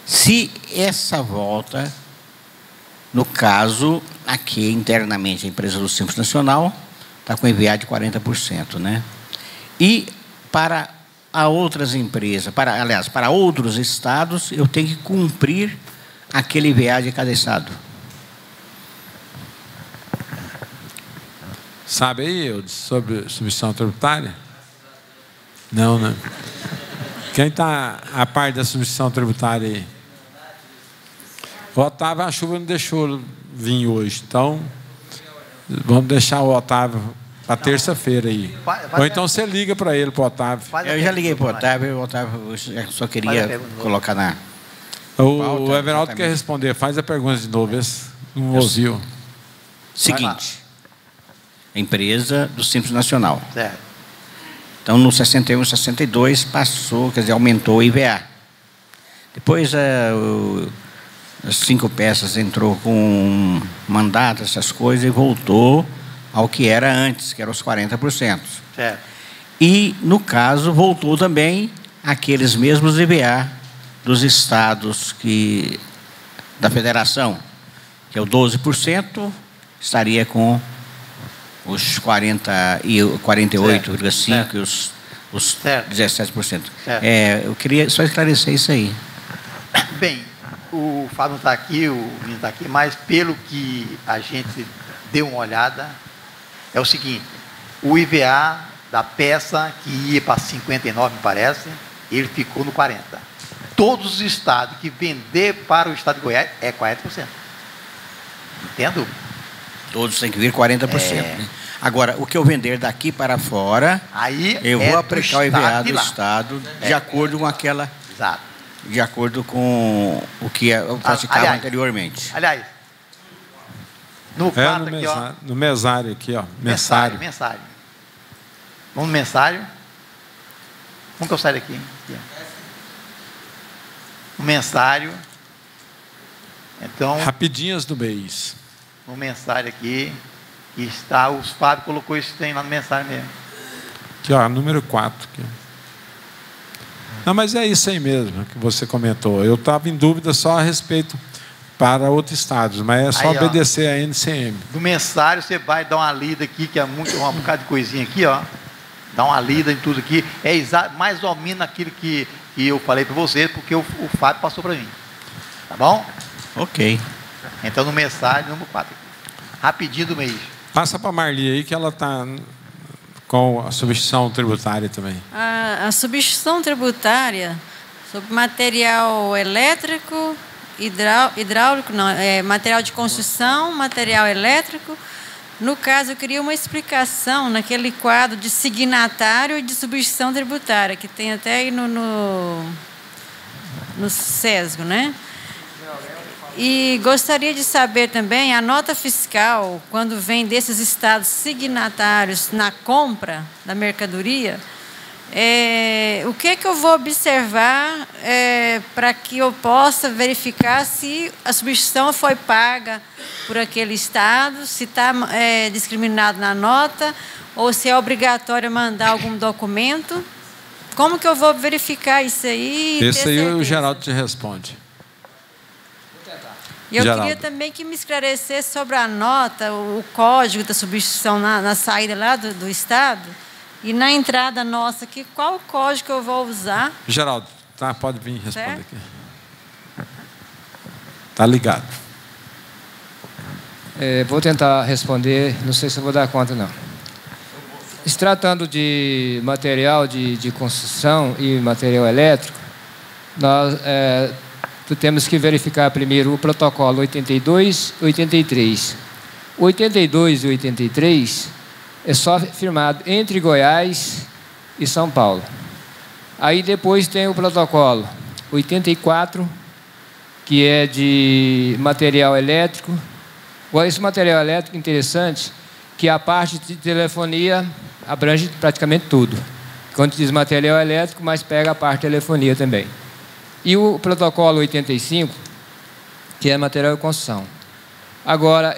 se essa volta, no caso, aqui internamente a empresa do Simples Nacional está com EVA de 40%, né? E para outras empresas, para outros estados, eu tenho que cumprir aquele EVA de cada estado. Sabe aí sobre substituição tributária? Não, né? Quem está a par da substituição tributária aí? O Otávio, a chuva não deixou vir hoje, então vamos deixar o Otávio para terça-feira aí. Ou então você liga para ele, para o Otávio. Eu já liguei para o Otávio, eu só queria colocar na... O Everaldo quer responder, faz a pergunta de novo, não ouviu. Seguinte, a empresa do Simples Nacional. Certo. Então, no 61 e 62 passou, quer dizer, aumentou o IVA. Depois, as 5 peças entrou com mandato, essas coisas, e voltou ao que era antes, que eram os 40%. Certo. E, no caso, voltou também aqueles mesmos IVA dos estados da federação, que é o 12%, estaria com os 48,5% e os 17%. Eu queria só esclarecer isso aí. Bem, o Fábio não está aqui, o menino está aqui, mas pelo que a gente deu uma olhada, é o seguinte: o IVA da peça que ia para 59, me parece, ele ficou no 40. todos os estados que vender para o estado de Goiás é 40%. Entendo? Todos têm que vir 40%. Né? Agora, o que eu vender daqui para fora, aí eu vou aplicar o IVA do estado de acordo com aquela... Exato. De acordo com o que eu praticava anteriormente. Aliás, no 4 aqui, ó. No mesário aqui, ó. Mensário. Vamos no mensário. Como que eu saio daqui? Aqui, o mensário. Então. Rapidinhas do mês. No mensário aqui. Que está, os Fábio colocou isso tem lá no mensário mesmo. Aqui, ó, número 4. Aqui. Não, mas é isso aí mesmo que você comentou. Eu estava em dúvida só a respeito para outros estados, mas é só aí, obedecer a NCM. No mensário você vai dar uma lida aqui, que é um bocado de coisinha aqui, ó. Dá uma lida em tudo aqui. É mais ou menos aquilo que eu falei para vocês, porque o Fábio passou para mim. Tá bom? Ok. Então no mensário, número 4. Rapidinho do mês. Passa para a Marli aí, que ela está com a substituição tributária também. A substituição tributária sobre material elétrico, hidráulico, não, material de construção, material elétrico. No caso, eu queria uma explicação naquele quadro de signatário e de substituição tributária, que tem até aí no SESGO, né? E gostaria de saber também, a nota fiscal, quando vem desses estados signatários na compra da mercadoria, o que eu vou observar para que eu possa verificar se a substituição foi paga por aquele estado, se está discriminado na nota, ou se é obrigatório mandar algum documento. Como que eu vou verificar isso aí? Esse aí o Geraldo te responde. E eu queria também que me esclarecesse sobre a nota, o código da substituição na saída lá do estado e na entrada nossa aqui, qual o código que eu vou usar? Geraldo, tá, pode vir responder aqui. Tá ligado. Vou tentar responder, não sei se eu vou dar conta não. Se tratando de material de construção e material elétrico, nós temos que verificar primeiro o protocolo 82 e 83. 82 e 83 é só firmado entre Goiás e São Paulo. Aí depois tem o protocolo 84, que é de material elétrico. Esse material elétrico interessante, que a parte de telefonia abrange praticamente tudo. Quando diz material elétrico, mas pega a parte de telefonia também. E o protocolo 85, que é material de construção. Agora,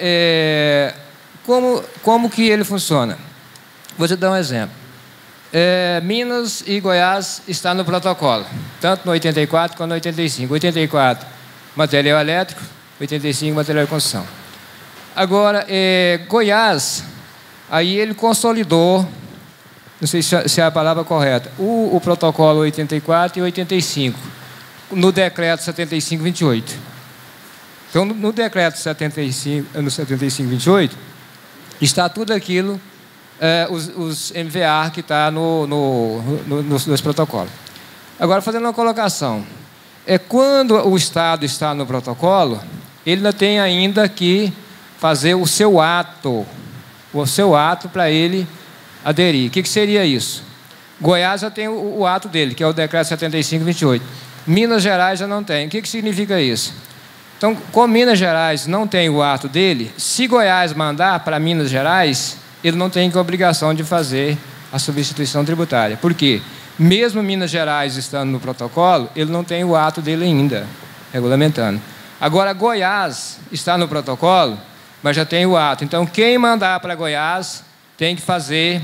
como que ele funciona? Vou te dar um exemplo. Minas e Goiás estão no protocolo, tanto no 84 quanto no 85. 84, material elétrico, 85, material de construção. Agora, Goiás, aí ele consolidou, não sei se é a palavra correta, o protocolo 84 e 85. No decreto 75/28. Então, no decreto 75/28, está tudo aquilo, os MVA que está nos dois protocolos. Agora, fazendo uma colocação. Quando o Estado está no protocolo, ele não tem ainda que fazer o seu ato para ele aderir. O que seria isso? Goiás já tem o ato dele, que é o decreto 75/28. Minas Gerais já não tem. O que significa isso? Então, como Minas Gerais não tem o ato dele, se Goiás mandar para Minas Gerais, ele não tem obrigação de fazer a substituição tributária. Por quê? Mesmo Minas Gerais estando no protocolo, ele não tem o ato dele ainda, regulamentando. Agora, Goiás está no protocolo, mas já tem o ato. Então, quem mandar para Goiás tem que fazer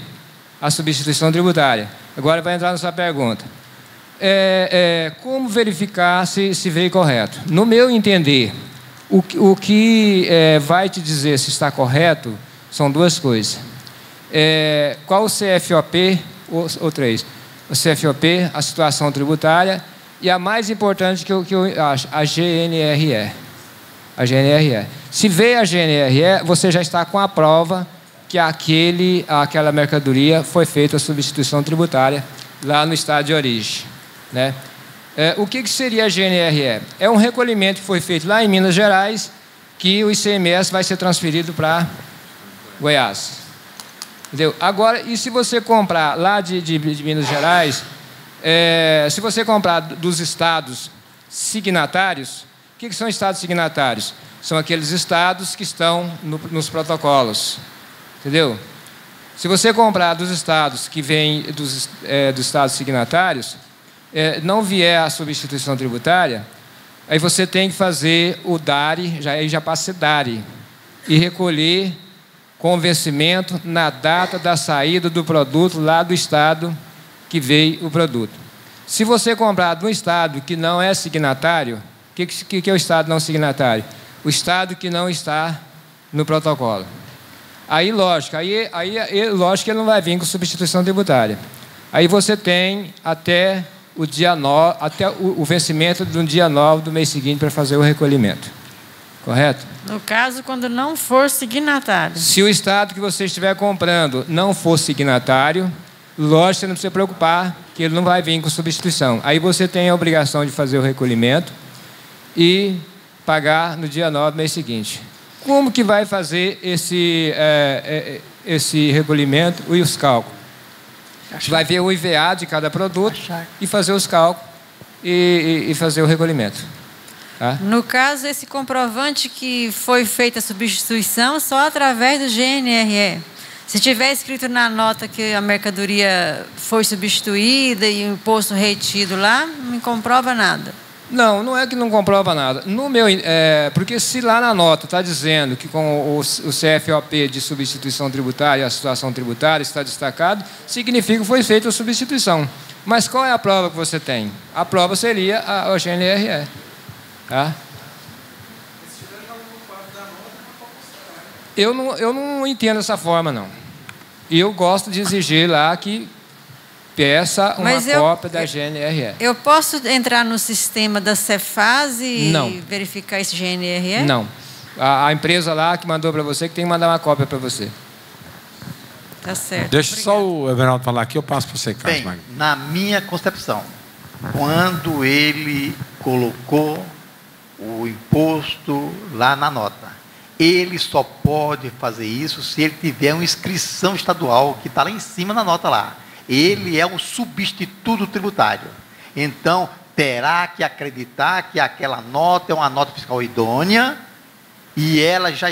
a substituição tributária. Agora vai entrar na sua pergunta. Como verificar se veio correto? No meu entender, o que vai te dizer se está correto são duas coisas. Qual o CFOP, ou três? O CFOP, a situação tributária, e a mais importante que eu acho, a GNRE. A GNRE. Se veio a GNRE, você já está com a prova que aquela mercadoria foi feita a substituição tributária lá no estado de origem. Né? O que seria a GNRE? É um recolhimento que foi feito lá em Minas Gerais, que o ICMS vai ser transferido para Goiás. Entendeu? Agora, e se você comprar lá de Minas Gerais, se você comprar dos estados signatários, o que são estados signatários? São aqueles estados que estão nos protocolos. Entendeu? Se você comprar dos estados que vêm dos estados signatários, não vier a substituição tributária, aí você tem que fazer o DARI, já passa a ser DARI, e recolher com vencimento na data da saída do produto lá do estado que veio o produto. Se você comprar de um estado que não é signatário, o que é o estado não signatário? O estado que não está no protocolo. Aí, lógico, lógico que ele não vai vir com substituição tributária. Aí você tem até o dia 9, até o vencimento do dia 9 do mês seguinte para fazer o recolhimento. Correto? No caso, quando não for signatário. Se o estado que você estiver comprando não for signatário, lógico, você não precisa se preocupar que ele não vai vir com substituição. Aí você tem a obrigação de fazer o recolhimento e pagar no dia 9 do mês seguinte. Como que vai fazer esse recolhimento e os cálculos? Vai ver o IVA de cada produto e fazer os cálculos e fazer o recolhimento. Tá? No caso, esse comprovante que foi feita a substituição só através do GNRE. Se tiver escrito na nota que a mercadoria foi substituída e o imposto retido lá, não comprova nada. Não, não é que não comprova nada. Porque se lá na nota está dizendo que com o CFOP de substituição tributária, a situação tributária está destacado, significa que foi feita a substituição. Mas qual é a prova que você tem? A prova seria a GNRE. Tá? Eu não entendo dessa forma, não. Eu gosto de exigir lá que peça uma cópia da GNRE. Eu posso entrar no sistema da Cefaz e verificar esse GNRE? Não. A empresa lá que mandou para você que tem que mandar uma cópia para você. Tá certo. Deixa só o Everaldo falar aqui, eu passo para você, Carlos Magno. Na minha concepção, quando ele colocou o imposto lá na nota, ele só pode fazer isso se ele tiver uma inscrição estadual que está lá em cima na nota lá. Ele é um substituto tributário. Então, terá que acreditar que aquela nota é uma nota fiscal idônea e ela já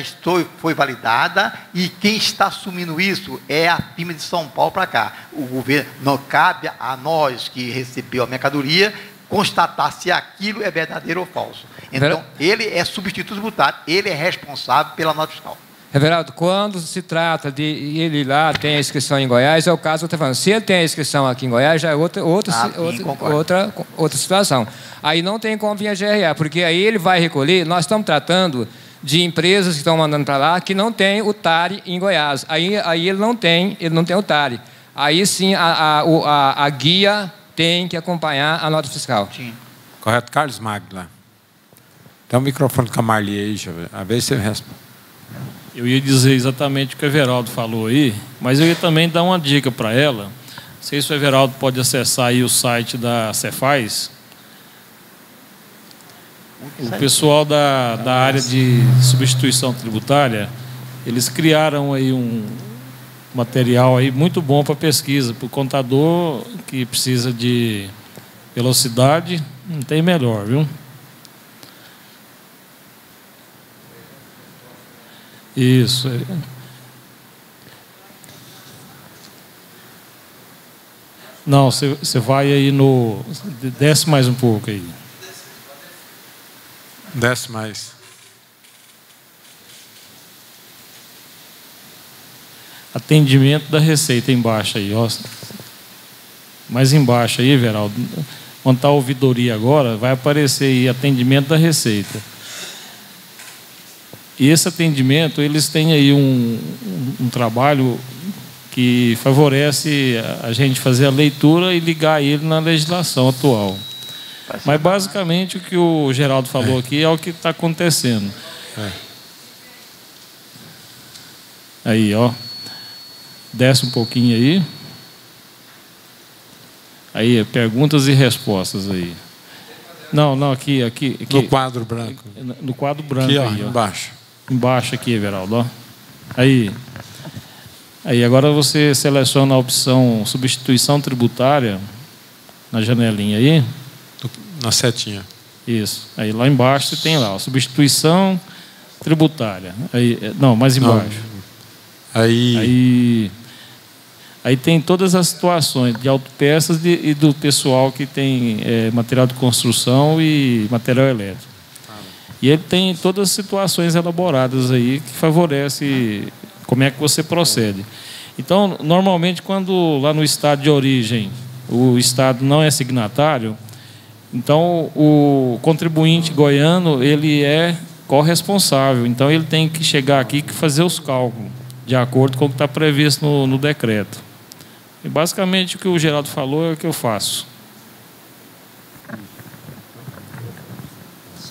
foi validada, e quem está assumindo isso é a firma de São Paulo para cá. O governo, não cabe a nós que recebeu a mercadoria constatar se aquilo é verdadeiro ou falso. Então, ele é substituto tributário, ele é responsável pela nota fiscal. Everaldo, quando se trata de ele lá tem a inscrição em Goiás, é o caso que eu estou falando. Se ele tem a inscrição aqui em Goiás, já é outra situação. Aí não tem como vir a GRA, porque aí ele vai recolher. Nós estamos tratando de empresas que estão mandando para lá que não tem o TARI em Goiás. Aí ele não tem o TARI. Aí sim a guia tem que acompanhar a nota fiscal. Sim. Correto, Carlos Magno lá. Tem um microfone com a Marli aí, a ver se você responde. Eu ia dizer exatamente o que o Everaldo falou aí, mas eu ia também dar uma dica para ela. Não sei se o Everaldo pode acessar aí o site da Cefaz. O pessoal da área de substituição tributária, eles criaram aí um material aí muito bom para pesquisa, para o contador que precisa de velocidade, não tem melhor, viu? Isso. Não, você vai aí no... Desce mais um pouco aí. Desce mais. Atendimento da Receita embaixo aí, ó. Mais embaixo aí, Everaldo. Quando está a ouvidoria agora, vai aparecer aí atendimento da Receita. E esse atendimento, eles têm aí um trabalho que favorece a gente fazer a leitura e ligar ele na legislação atual. Mas, basicamente, o que o Geraldo falou aqui é o que está acontecendo. Aí, ó. Desce um pouquinho aí. Aí, perguntas e respostas aí. Não, aqui. No quadro branco. No quadro branco aqui, ó, aí, ó. embaixo. Embaixo aqui, Everaldo, ó. Aí, agora você seleciona a opção substituição tributária na janelinha aí. Na setinha. Isso. Aí lá embaixo você tem lá, ó, substituição tributária. Aí, não, mais embaixo. Aí tem todas as situações de autopeças e do pessoal que tem material de construção e material elétrico. E ele tem todas as situações elaboradas aí que favorece como é que você procede. Então, normalmente, quando lá no estado de origem o estado não é signatário, então o contribuinte goiano ele é corresponsável. Então, ele tem que chegar aqui e fazer os cálculos de acordo com o que está previsto no decreto. E basicamente o que o Geraldo falou é o que eu faço.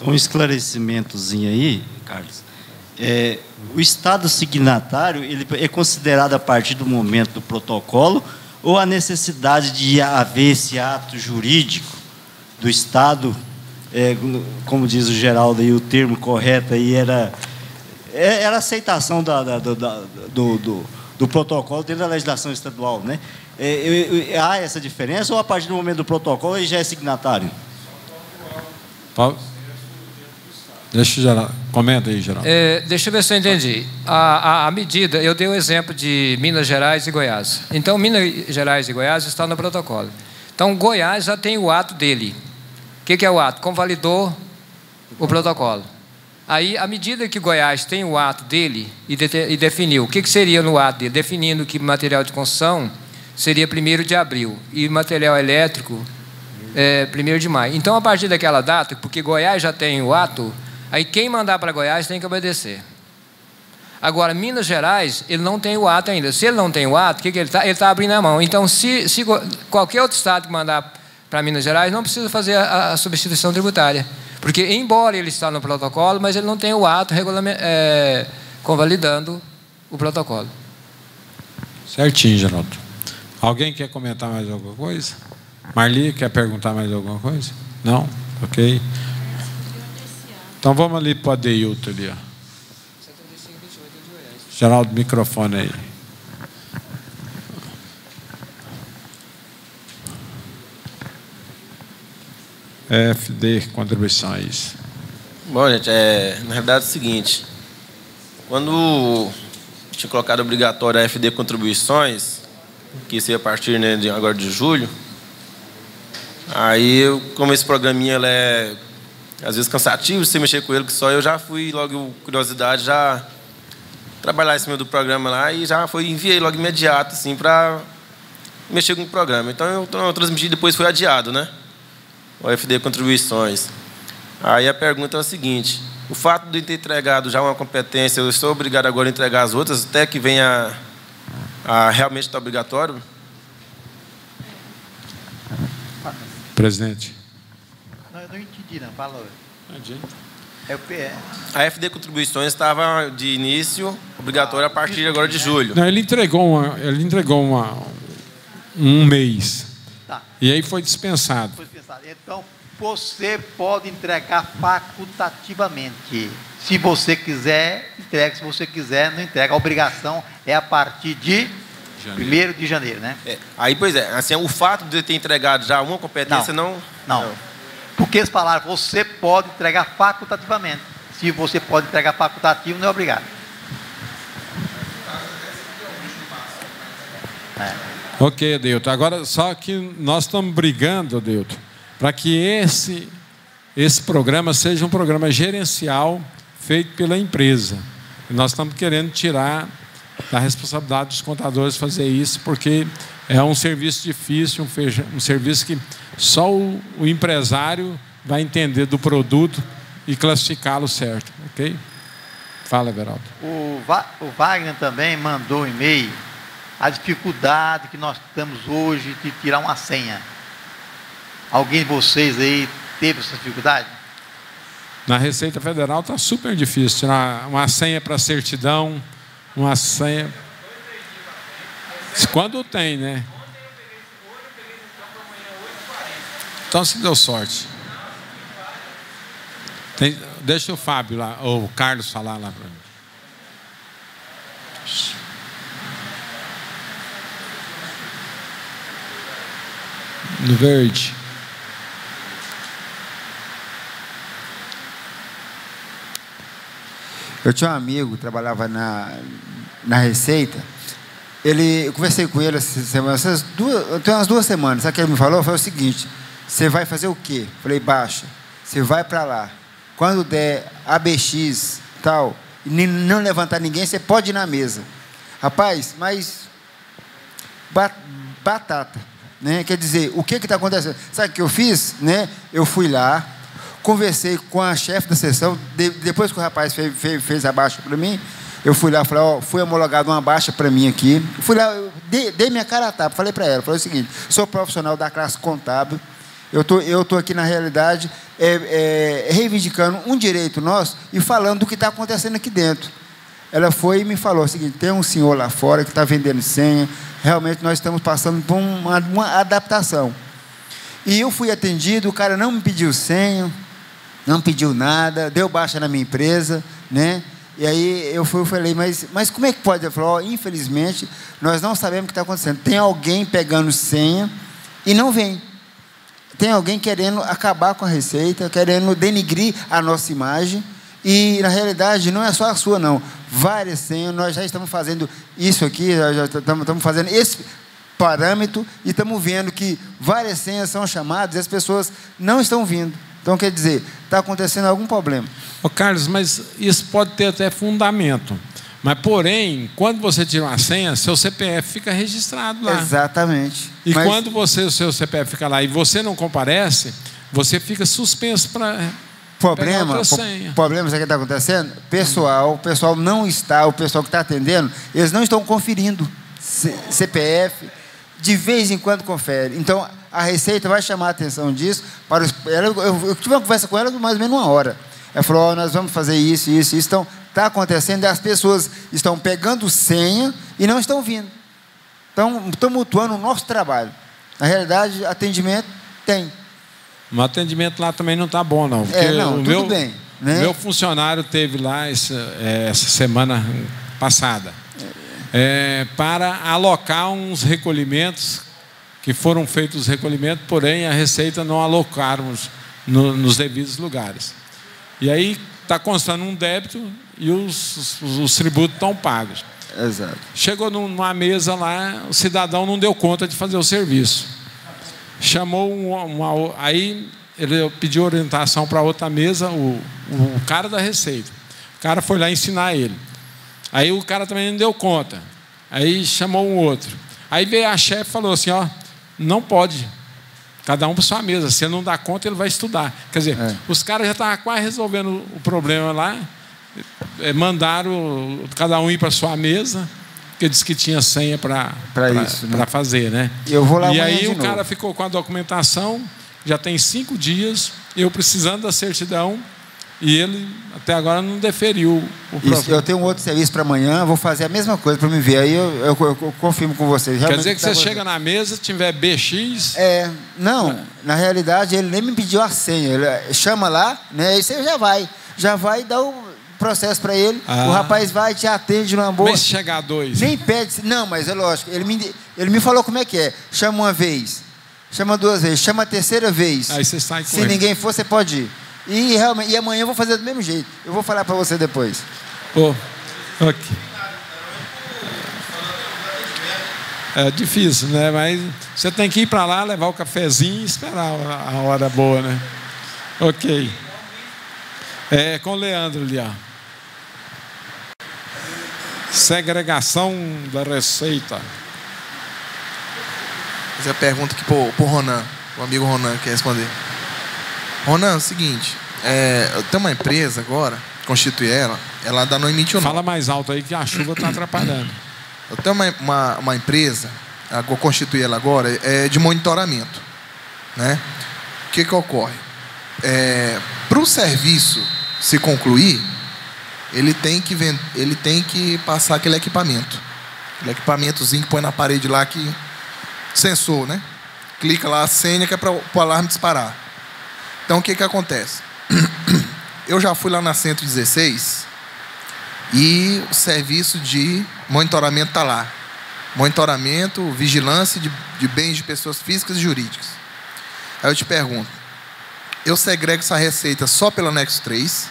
Um esclarecimentozinho aí, Carlos. O Estado signatário ele é considerado a partir do momento do protocolo ou a necessidade de haver esse ato jurídico do Estado, como diz o Geraldo aí, o termo correto aí era a aceitação do protocolo dentro da legislação estadual, né? Há essa diferença ou a partir do momento do protocolo ele já é signatário? Paulo? Deixa eu gerar. Comenta aí, Geraldo. Deixa eu ver se eu entendi. A medida, eu dei o exemplo de Minas Gerais e Goiás. Então, Minas Gerais e Goiás estão no protocolo. Então, Goiás já tem o ato dele. O que é o ato? Convalidou o protocolo. Aí, à medida que Goiás tem o ato dele e definiu, o que seria no ato dele? Definindo que material de construção seria 1º de abril e material elétrico 1º de maio. Então, a partir daquela data, porque Goiás já tem o ato, aí quem mandar para Goiás tem que obedecer. Agora, Minas Gerais, ele não tem o ato ainda. Se ele não tem o ato, o que ele está? Ele está abrindo a mão. Então, se qualquer outro estado que mandar para Minas Gerais, não precisa fazer a substituição tributária. Porque, embora ele está no protocolo, mas ele não tem o ato convalidando o protocolo. Certinho, Geraldo. Alguém quer comentar mais alguma coisa? Marli, quer perguntar mais alguma coisa? Não? Ok. Então vamos ali para o Adeilton ali, ó. Geraldo, microfone aí. FD, contribuições. Bom, gente, na verdade é o seguinte. Quando tinha colocado obrigatório a FD contribuições, que seria a partir, né, agora de julho, aí, como esse programinha ele é às vezes cansativo, você mexer com ele, que só eu já fui logo, curiosidade, já trabalhar em cima do programa lá e já enviei logo imediato, assim, para mexer com o programa. Então, eu transmiti, depois foi adiado, né? O FD contribuições. Aí a pergunta é a seguinte: o fato de eu ter entregado já uma competência, eu estou obrigado agora a entregar as outras até que venha a realmente estar obrigatório? Presidente. Não, eu não entendi, não. Fala. A FD contribuições estava de início obrigatória a partir agora de julho. Não, ele entregou um mês. Tá. E aí foi dispensado. Então, você pode entregar facultativamente. Se você quiser, entrega. Se você quiser, não entrega. A obrigação é a partir de 1º de janeiro, né? Aí, pois é. Assim, o fato de eu ter entregado já uma competência não. Porque eles falaram, você pode entregar facultativamente. Se você pode entregar facultativo, não é obrigado. Ok, Adeilton. Agora, só que nós estamos brigando, Adeilton, para que esse programa seja um programa gerencial feito pela empresa. E nós estamos querendo tirar da responsabilidade dos contadores fazer isso, porque é um serviço difícil, um serviço que só o empresário vai entender do produto e classificá-lo certo, ok? Fala, Everaldo. O Wagner também mandou um e-mail a dificuldade que nós temos hoje de tirar uma senha. Alguém de vocês aí teve essa dificuldade? Na Receita Federal está super difícil tirar uma senha para certidão, uma senha. Quando tem, né? Então se deu sorte. Deixa o Fábio lá, ou o Carlos falar lá para mim. No verde. Eu tinha um amigo que trabalhava na Receita. Eu conversei com ele tem umas 2 semanas. Sabe o que ele me falou? Foi o seguinte: você vai fazer o quê? Falei, baixa. Você vai para lá. Quando der ABX, tal, e não levantar ninguém, você pode ir na mesa. Rapaz, mas batata, né? Quer dizer, o que está acontecendo? Sabe o que eu fiz? Né? Eu fui lá, conversei com a chefe da sessão, depois que o rapaz fez a baixa para mim, eu fui lá, falei, fui homologado uma baixa para mim aqui. Fui lá, dei minha cara a tapa, falei para ela, falei o seguinte: sou profissional da classe contábil, eu tô aqui na realidade reivindicando um direito nosso e falando do que está acontecendo aqui dentro. Ela foi e me falou o seguinte: tem um senhor lá fora que está vendendo senha, realmente nós estamos passando por uma adaptação. E eu fui atendido, o cara não me pediu senha, não pediu nada, deu baixa na minha empresa, né? E aí eu falei, mas como é que pode? Ele falou, infelizmente, nós não sabemos o que está acontecendo. Tem alguém pegando senha e não vem. Tem alguém querendo acabar com a Receita, querendo denigrir a nossa imagem. E, na realidade, não é só a sua, não. Várias senhas, nós já estamos fazendo isso aqui, já estamos fazendo esse parâmetro e estamos vendo que várias senhas são chamadas e as pessoas não estão vindo. Então, quer dizer, está acontecendo algum problema. Ô Carlos, mas isso pode ter até fundamento. Mas, porém, quando você tira uma senha, seu CPF fica registrado lá. Exatamente. E quando o seu CPF fica lá e você não comparece, você fica suspenso para problema sabe o que está acontecendo? O pessoal não está, o pessoal que está atendendo, eles não estão conferindo CPF, de vez em quando confere. Então, a Receita vai chamar a atenção disso. Eu tive uma conversa com ela de mais ou menos 1 hora. Ela falou, nós vamos fazer isso. Então, está acontecendo, e as pessoas estão pegando senha e não estão vindo. Então, tumultuando o nosso trabalho. Na realidade, atendimento tem. O atendimento lá também não está bom, não. Porque tudo bem. Né? Meu funcionário teve lá essa semana passada para alocar uns recolhimentos, que foram feitos os recolhimentos, porém a Receita não alocaram nos devidos lugares. E aí está constando um débito e os tributos estão pagos. Exato. Chegou numa mesa lá, o cidadão não deu conta de fazer o serviço. Chamou aí ele pediu orientação para outra mesa, o cara da Receita. O cara foi lá ensinar ele. Aí o cara também não deu conta. Aí chamou um outro. Aí veio a chefe e falou assim, não pode. Cada um para sua mesa. Se ele não dá conta, ele vai estudar. Quer dizer, os caras já estavam quase resolvendo o problema lá. Mandaram cada um ir para sua mesa, porque disse que tinha senha para fazer, né? Eu vou lá e aí o novo. cara ficou com a documentação, já tem 5 dias, eu precisando da certidão, e ele até agora não deferiu o problema. Eu tenho um outro serviço para amanhã, vou fazer a mesma coisa para me ver, aí eu confirmo com vocês. Quer dizer que você chega na mesa, tiver BX... Não, na realidade ele nem me pediu a senha, ele chama lá, né, aí você já vai dar o processo para ele, o rapaz vai, te atende numa boa. Mas se chegar 2... Nem pede, não, mas é lógico, ele me falou como é que é, chama uma vez, chama 2 vezes, chama a 3ª vez. Aí você sai com Se ninguém for, você pode ir. E amanhã eu vou fazer do mesmo jeito. Eu vou falar para você depois. Ok. É difícil, né? Mas você tem que ir para lá, levar o cafezinho e esperar a hora boa, né? Ok. Com o Leandro ali, ó. Segregação da Receita. Fazer a pergunta aqui pro Ronan. O amigo Ronan quer responder. Ronan, é o seguinte, eu tenho uma empresa agora, constitui ela ainda não emitiu nota. Fala mais alto aí que a chuva está atrapalhando. Eu tenho uma empresa, vou constituir ela agora, de monitoramento. Né? O que ocorre? Para o serviço se concluir, ele tem que passar aquele equipamento. Aquele equipamentozinho que põe na parede lá, sensor, né? Clica lá a senha que é para o alarme disparar. Então, o que acontece? eu já fui lá na 116 e o serviço de monitoramento está lá. Monitoramento, vigilância de bens de pessoas físicas e jurídicas. Aí eu te pergunto, eu segrego essa receita só pelo anexo 3,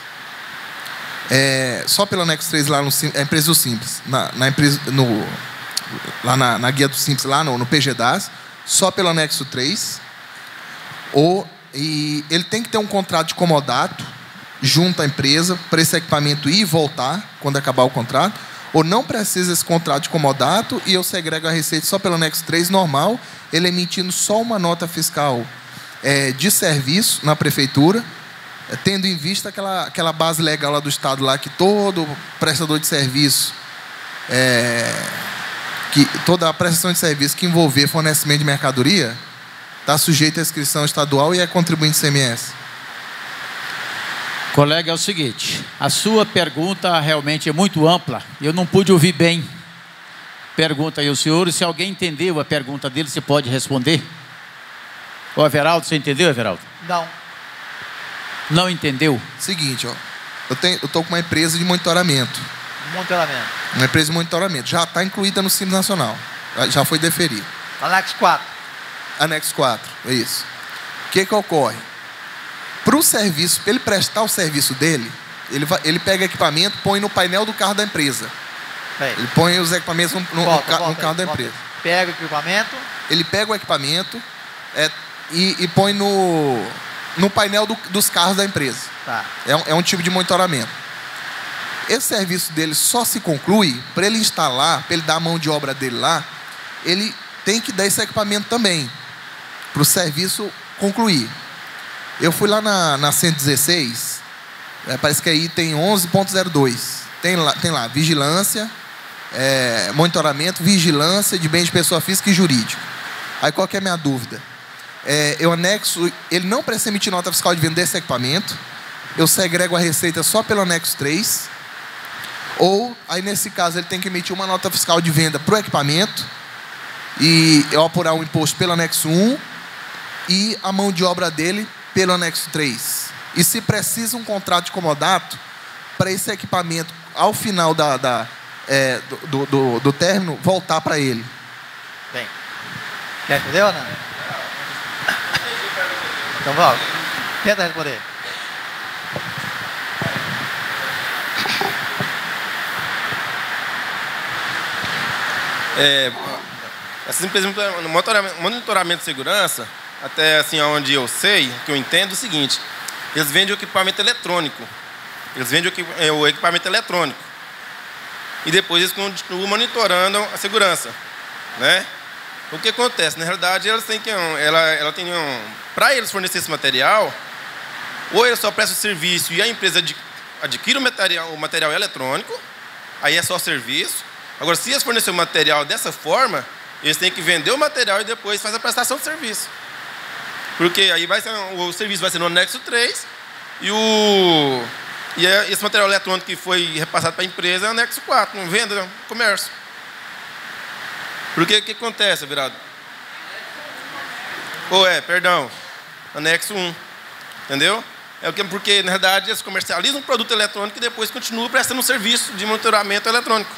só pelo anexo 3 lá no empresa do Simples, lá na guia do Simples, lá no PGDAS, só pelo anexo 3, e ele tem que ter um contrato de comodato junto à empresa para esse equipamento ir e voltar quando acabar o contrato, ou não precisa esse contrato de comodato e eu segrego a receita só pelo anexo 3 normal, ele emitindo só uma nota fiscal de serviço na prefeitura, tendo em vista aquela base legal lá do Estado, lá que todo prestador de serviço, que toda a prestação de serviço que envolver fornecimento de mercadoria está sujeito à inscrição estadual e é contribuinte ICMS. Colega, é o seguinte, a sua pergunta realmente é muito ampla, eu não pude ouvir bem. Pergunta aí o senhor, e se alguém entendeu a pergunta dele, você pode responder? O Everaldo, você entendeu, Everaldo? Não. Não entendeu? Seguinte, ó, eu estou com uma empresa de monitoramento. Monitoramento. Uma empresa de monitoramento, já está incluída no Simples Nacional, já foi deferido. Anexo 4. Anexo 4, é isso. O que ocorre? Para o serviço, para ele prestar o serviço dele, ele pega equipamento, põe no painel do carro da empresa. Ele põe os equipamentos no carro da empresa. Pega o equipamento. Ele pega o equipamento e põe no painel dos carros da empresa. Tá. É um tipo de monitoramento. Esse serviço dele só se conclui, para ele instalar, para ele dar a mão de obra dele lá, ele tem que dar esse equipamento também, para o serviço concluir. Eu fui lá na 116, parece que aí tem 11.02. Tem lá vigilância, monitoramento, vigilância de bens de pessoa física e jurídica. Aí qual que é a minha dúvida? Eu anexo, ele não precisa emitir nota fiscal de venda desse equipamento, eu segrego a receita só pelo anexo 3, ou aí nesse caso ele tem que emitir uma nota fiscal de venda para o equipamento, e eu apurar o imposto pelo anexo 1, e a mão de obra dele pelo anexo 3. E se precisa um contrato de comodato para esse equipamento, ao final do término, voltar para ele. Bem, quer entender ou não? Então vamos, tenta responder. Essas empresas de monitoramento de segurança, até assim onde eu sei, que eu entendo é o seguinte, eles vendem o equipamento eletrônico. Eles vendem o equipamento eletrônico. E depois eles continuam monitorando a segurança, né? O que acontece? Na realidade, elas têm para eles fornecer esse material, ou eles só prestam serviço e a empresa adquire o material eletrônico, aí é só serviço. Agora, se eles fornecerem o material dessa forma, eles têm que vender o material e depois faz a prestação de serviço. Porque aí o serviço vai ser no anexo 3 e esse material eletrônico que foi repassado para a empresa é o anexo 4, não venda, não, comércio. Porque o que acontece, Everaldo? Anexo 1. Entendeu? Porque, na verdade, eles comercializam um produto eletrônico e depois continuam prestando um serviço de monitoramento eletrônico.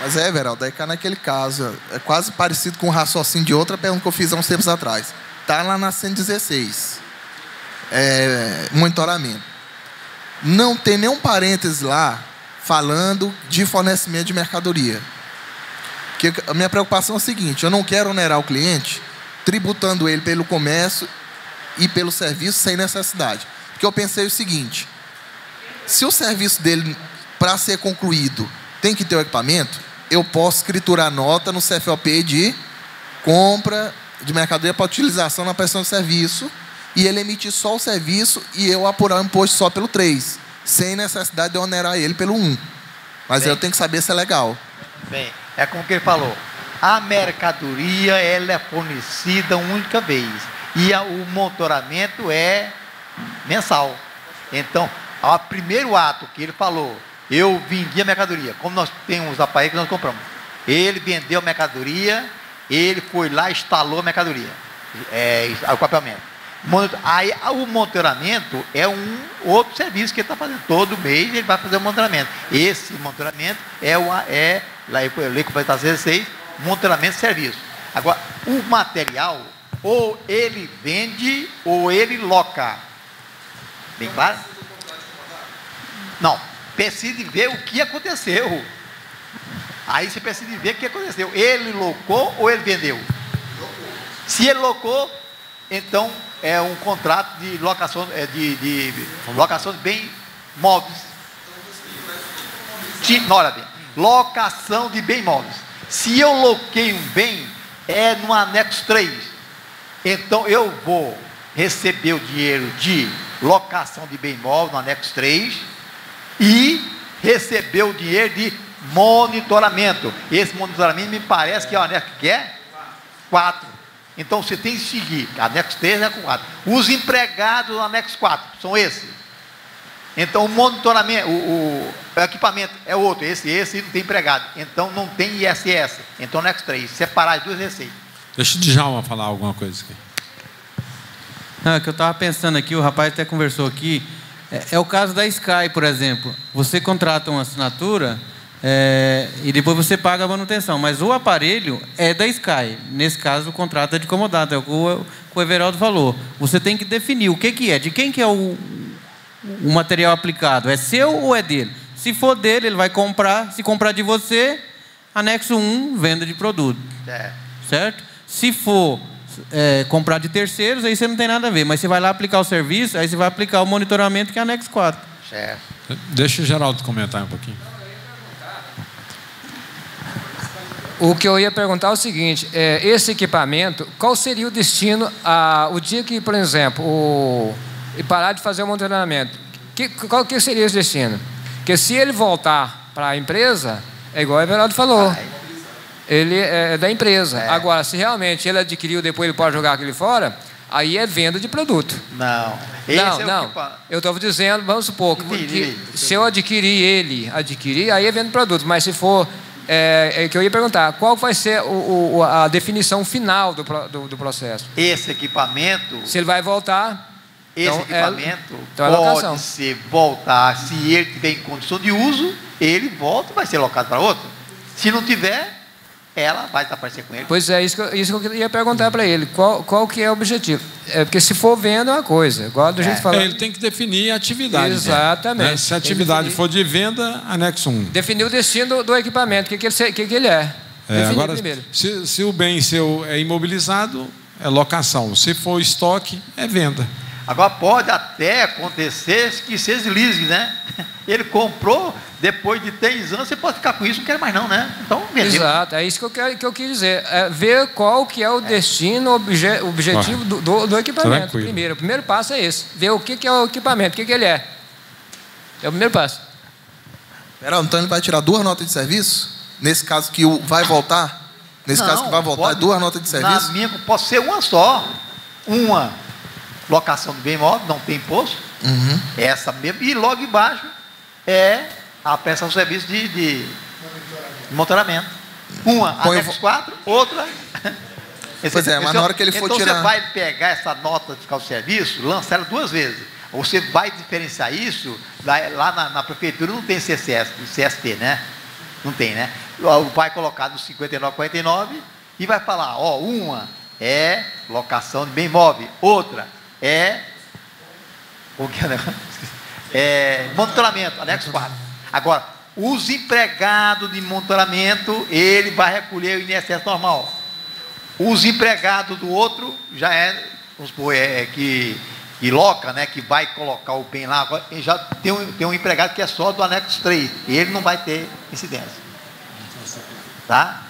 Mas Everaldo, aí cai naquele caso, é quase parecido com o raciocínio de outra pergunta que eu fiz há uns tempos atrás. Está lá na 116. Monitoramento. Não tem nenhum parêntese lá falando de fornecimento de mercadoria. Que a minha preocupação é a seguinte, eu não quero onerar o cliente tributando ele pelo comércio e pelo serviço sem necessidade. Porque eu pensei o seguinte, se o serviço dele, para ser concluído, tem que ter o equipamento, eu posso escriturar nota no CFOP de compra de mercadoria para utilização na prestação de serviço e ele emitir só o serviço e eu apurar o imposto só pelo 3, sem necessidade de onerar ele pelo 1. Mas eu tenho que saber se é legal. Bem, é como que ele falou, a mercadoria ela é fornecida uma única vez e o monitoramento é mensal. Então, o primeiro ato que ele falou, eu vendi a mercadoria, como nós temos os aparelhos que nós compramos. Ele vendeu a mercadoria, ele foi lá e instalou a mercadoria, o acoplamento. Aí o monitoramento é um outro serviço que ele está fazendo. Todo mês ele vai fazer o monitoramento. Esse monitoramento lá em Lei Complementar 16, monitoramento de serviço. Agora, o material, ou ele vende, ou ele loca. Bem claro? Não. Precisa ver o que aconteceu. Aí você precisa ver o que aconteceu. Ele locou ou ele vendeu? Se ele locou, então é um contrato de locação, locação de bens móveis. Olha bem, locação de bens móveis. Se eu loquei um bem, é no anexo 3. Então eu vou receber o dinheiro de locação de bem móvel no anexo 3 e receber o dinheiro de monitoramento. Esse monitoramento me parece que é o anexo que é 4. Então você tem que seguir anexo 3 é com 4. Os empregados do anexo 4 são esses. Então o monitoramento, o equipamento é outro. Esse não tem empregado. Então não tem ISS. Então anexo 3. Separar as duas receitas. Deixa o Djalma falar alguma coisa aqui. Não, que eu estava pensando aqui, o rapaz até conversou aqui. É o caso da Sky, por exemplo. Você contrata uma assinatura e depois você paga a manutenção. Mas o aparelho é da Sky. Nesse caso, o contrato é de comodato. É o que o Everaldo falou. Você tem que definir o que é. De quem que é o material aplicado. É seu ou é dele? Se for dele, ele vai comprar. Se comprar de você, anexo 1, venda de produto. Certo? Se for comprar de terceiros, aí você não tem nada a ver. Mas você vai lá aplicar o serviço, aí você vai aplicar o monitoramento, que é anexo 4. Certo. Deixa o Geraldo comentar um pouquinho. O que eu ia perguntar é o seguinte, esse equipamento, qual seria o destino o dia que, por exemplo, parar de fazer o monitoramento? Qual que seria esse destino? Porque se ele voltar para a empresa, é igual o Everaldo falou. Ele é da empresa. Agora, se realmente ele adquiriu, depois ele pode jogar aquele fora, aí é venda de produto. Não. Não. Eu estou dizendo, vamos supor, que se eu adquirir, aí é venda de produto. Mas se for, que eu ia perguntar, qual vai ser a definição final do processo? Esse equipamento... Se ele vai voltar... Esse equipamento pode ser voltar, se ele tiver em condição de uso, ele volta e vai ser locado para outro. Se não tiver... ela vai desaparecer com ele. Pois é, isso que eu ia perguntar para ele. Qual que é o objetivo? Porque se for venda é uma coisa, igual do jeito falando. Ele tem que definir a atividade. Exatamente. Né? Se a atividade for de venda, anexo 1. Definir o destino do equipamento, o que ele é. Agora, primeiro. Se o bem seu é imobilizado, é locação. Se for estoque, é venda. Agora pode até acontecer que seja leasing, né? Ele comprou, depois de 3 anos, você pode ficar com isso, não quer mais não, né? Então, vendeu. Exato, é isso que eu quis dizer. Ver qual que é o destino, objetivo do equipamento. Primeiro. O primeiro passo é esse. Ver o que é o equipamento, o que ele é. É o primeiro passo. Então ele vai tirar 2 notas de serviço? Nesse caso que vai voltar? Nesse caso que vai voltar, 2 notas de serviço? Na minha, pode ser uma só. Uma locação do bem imóvel, não tem imposto. Essa mesmo. E logo embaixo é a prestação de serviço de monitoramento. Uma, anexo 4, outra. Pois mas na hora que ele for então tirar... você vai pegar essa nota de fiscal de serviço, lançar ela 2 vezes. Você vai diferenciar isso, lá na prefeitura não tem CST, né? Não tem, né? Vai colocar no 5949 e vai falar, uma é locação de bem imóvel, outra é monitoramento, anexo 4. Agora, os empregados de monitoramento, ele vai recolher o INSS normal. Os empregados do outro já vamos supor, que loca, né, que vai colocar o bem lá, já tem um empregado que é só do anexo 3, e ele não vai ter incidência. Tá?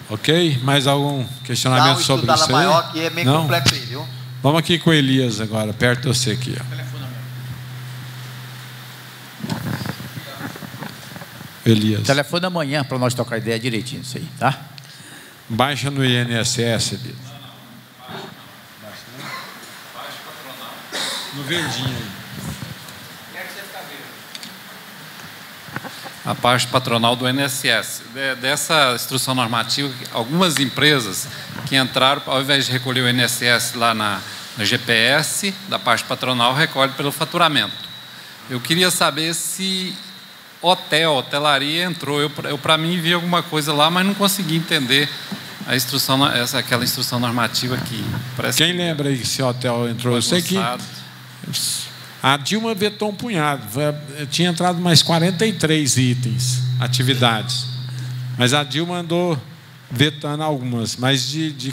Ok? Mais algum questionamento sobre isso aí? Maior, que é meio complexo aí, viu? Vamos aqui com o Elias agora, perto de você aqui. Elias. Telefone amanhã para nós trocar ideia direitinho isso aí, tá? Baixa no INSS, Elias. No verdinho aí. A parte patronal do INSS. Dessa instrução normativa, algumas empresas que entraram, ao invés de recolher o INSS lá no GPS da parte patronal, recolhe pelo faturamento. Eu queria saber se hotelaria entrou. Eu para mim, vi alguma coisa lá, mas não consegui entender a instrução, aquela instrução normativa que parece. Quem lembra aí se hotel entrou? Eu sei que a Dilma vetou um punhado. Tinha entrado mais 43 itens, atividades. Mas a Dilma andou vetando algumas. Mas de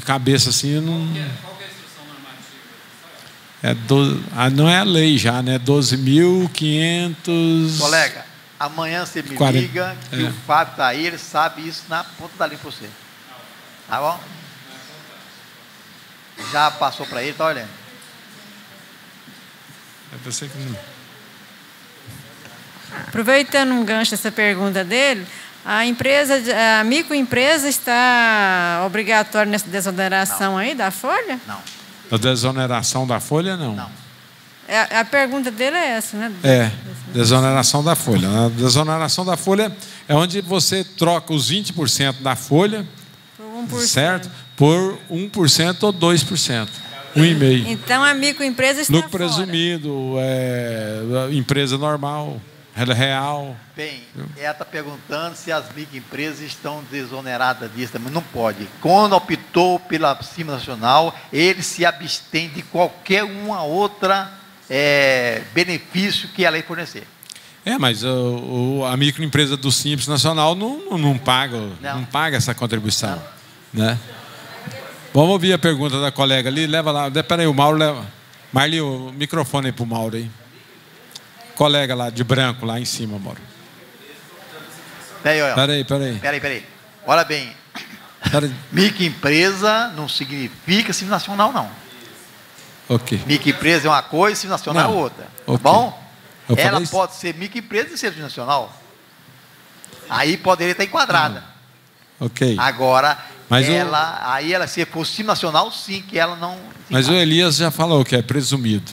cabeça assim, eu não. Qual que é a instrução normativa? Não é a lei já, né? 12.500. Colega, amanhã você me 40. liga que o Fábio está aí, ele sabe isso na ponta da linha para você. Tá bom? Já passou para ele, tá olhando. Eu pensei que não. Aproveitando um gancho dessa pergunta dele, a microempresa está obrigatória nessa desoneração aí da folha? Não. A desoneração da folha, não. Não. A pergunta dele é essa, né? Desoneração da folha. A desoneração da folha é onde você troca os 20% da folha, por 1%. certo? Por 1% ou 2%. 1,5%. Então a microempresa está lucro presumido, empresa normal, real. Bem, ela está perguntando se as microempresas estão desoneradas disso, mas não pode. Quando optou pela Simples Nacional, ele se abstém de qualquer uma outra benefício que a lei fornecer. Mas a microempresa do Simples Nacional não paga essa contribuição. Né? Vamos ouvir a pergunta da colega ali. Leva lá. Espera aí, o Mauro leva. Marli, o microfone aí para o Mauro aí. Colega lá de branco, lá em cima, Mauro. Peraí. Olha bem. Microempresa não significa Simples Nacional, não. Ok. Microempresa é uma coisa, Simples Nacional é outra. Tá bom? Ela pode ser microempresa e ser Simples Nacional. Aí poderia estar enquadrada. Ok. Agora, ela, se for Simples Nacional, sim, que ela não. Mas o Elias já falou que é presumido.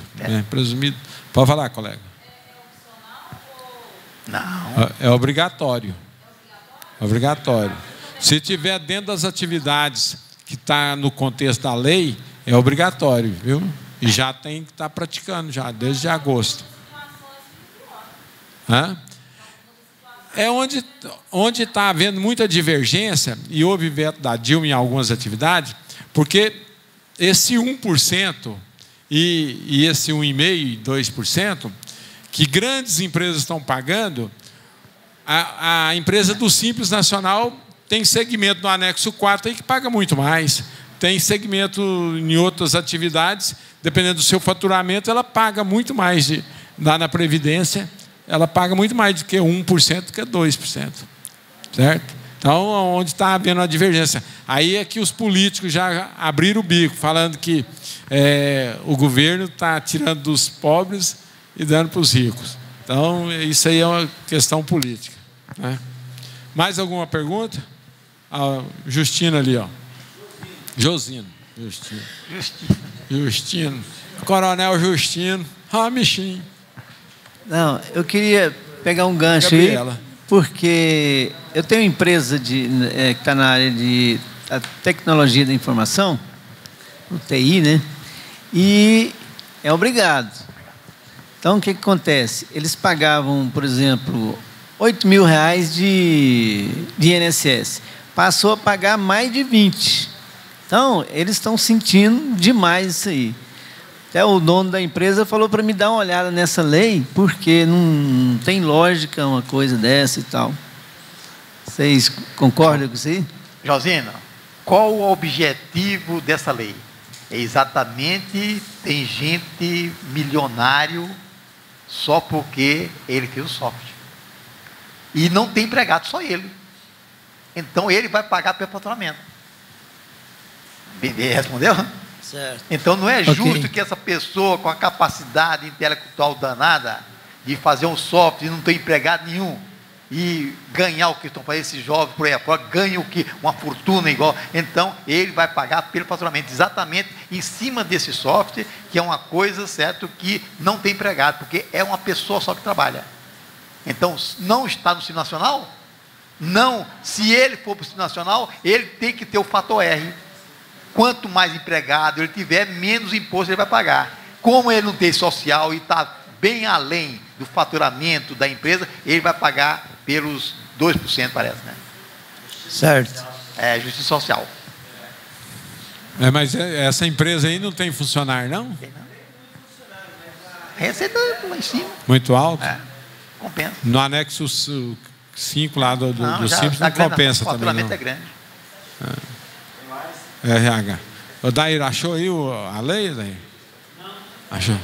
Presumido. Pode falar, colega. Não. É obrigatório. Obrigatório. Se tiver dentro das atividades que está no contexto da lei, é obrigatório, viu? E já tem que estar praticando já, desde agosto. É onde está havendo muita divergência, e houve veto da Dilma em algumas atividades, porque esse 1% e esse 1,5% e 2%, que grandes empresas estão pagando, a empresa do Simples Nacional tem segmento no anexo 4 aí que paga muito mais. Tem segmento em outras atividades, dependendo do seu faturamento, ela paga muito mais lá na Previdência. Ela paga muito mais do que 1%, do que 2%. Certo? Então, onde está havendo uma divergência? Aí é que os políticos já abriram o bico, falando que o governo está tirando dos pobres e dando para os ricos. Então, isso aí é uma questão política. Né? Mais alguma pergunta? Justino ali, ó. Justino. Coronel Justino. Ramichinho. Não, eu queria pegar um gancho Gabriela. Aí, porque eu tenho uma empresa que está na área de tecnologia da informação, o TI, né? E é obrigado. Então, o que acontece? Eles pagavam, por exemplo, R$8.000 de INSS. Passou a pagar mais de 20. Então, eles estão sentindo demais isso aí. Até o dono da empresa falou para me dar uma olhada nessa lei, porque não tem lógica uma coisa dessa e tal. Vocês concordam com isso aí? Josina, qual o objetivo dessa lei? É exatamente, tem gente milionário só porque ele fez o software. E não tem empregado, só ele. Então, ele vai pagar pelo faturamento. Respondeu? Certo. Então, não é justo que essa pessoa com a capacidade intelectual danada de fazer um software e não ter empregado nenhum e ganhar o que estão fazendo esses jovens por aí afora, ganha o que? Uma fortuna igual. Então, ele vai pagar pelo faturamento, exatamente em cima desse software, que é uma coisa, certo, que não tem empregado, porque é uma pessoa só que trabalha. Então, não está no Simples Nacional? Não. Se ele for para o Simples Nacional, ele tem que ter o fator R. Quanto mais empregado ele tiver, menos imposto ele vai pagar. Como ele não tem social e está bem além do faturamento da empresa, ele vai pagar pelos 2%, parece, né? Certo. É, justiça social. Mas essa empresa aí não tem funcionário, não? Tem não. Receita lá em cima. Muito alto? Compensa. No anexo 5 lá do Simples tá não compensa também, não. O faturamento não. é grande. RH. O Daír, achou aí a lei, Daír? Achou?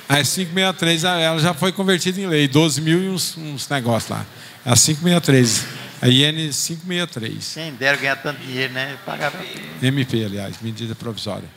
É 563, ela já foi convertida em lei, 12 mil e uns negócios lá. É a 563, a IN 563. Quem dera ganhar tanto dinheiro, né? Pagava. MP, aliás, medida provisória.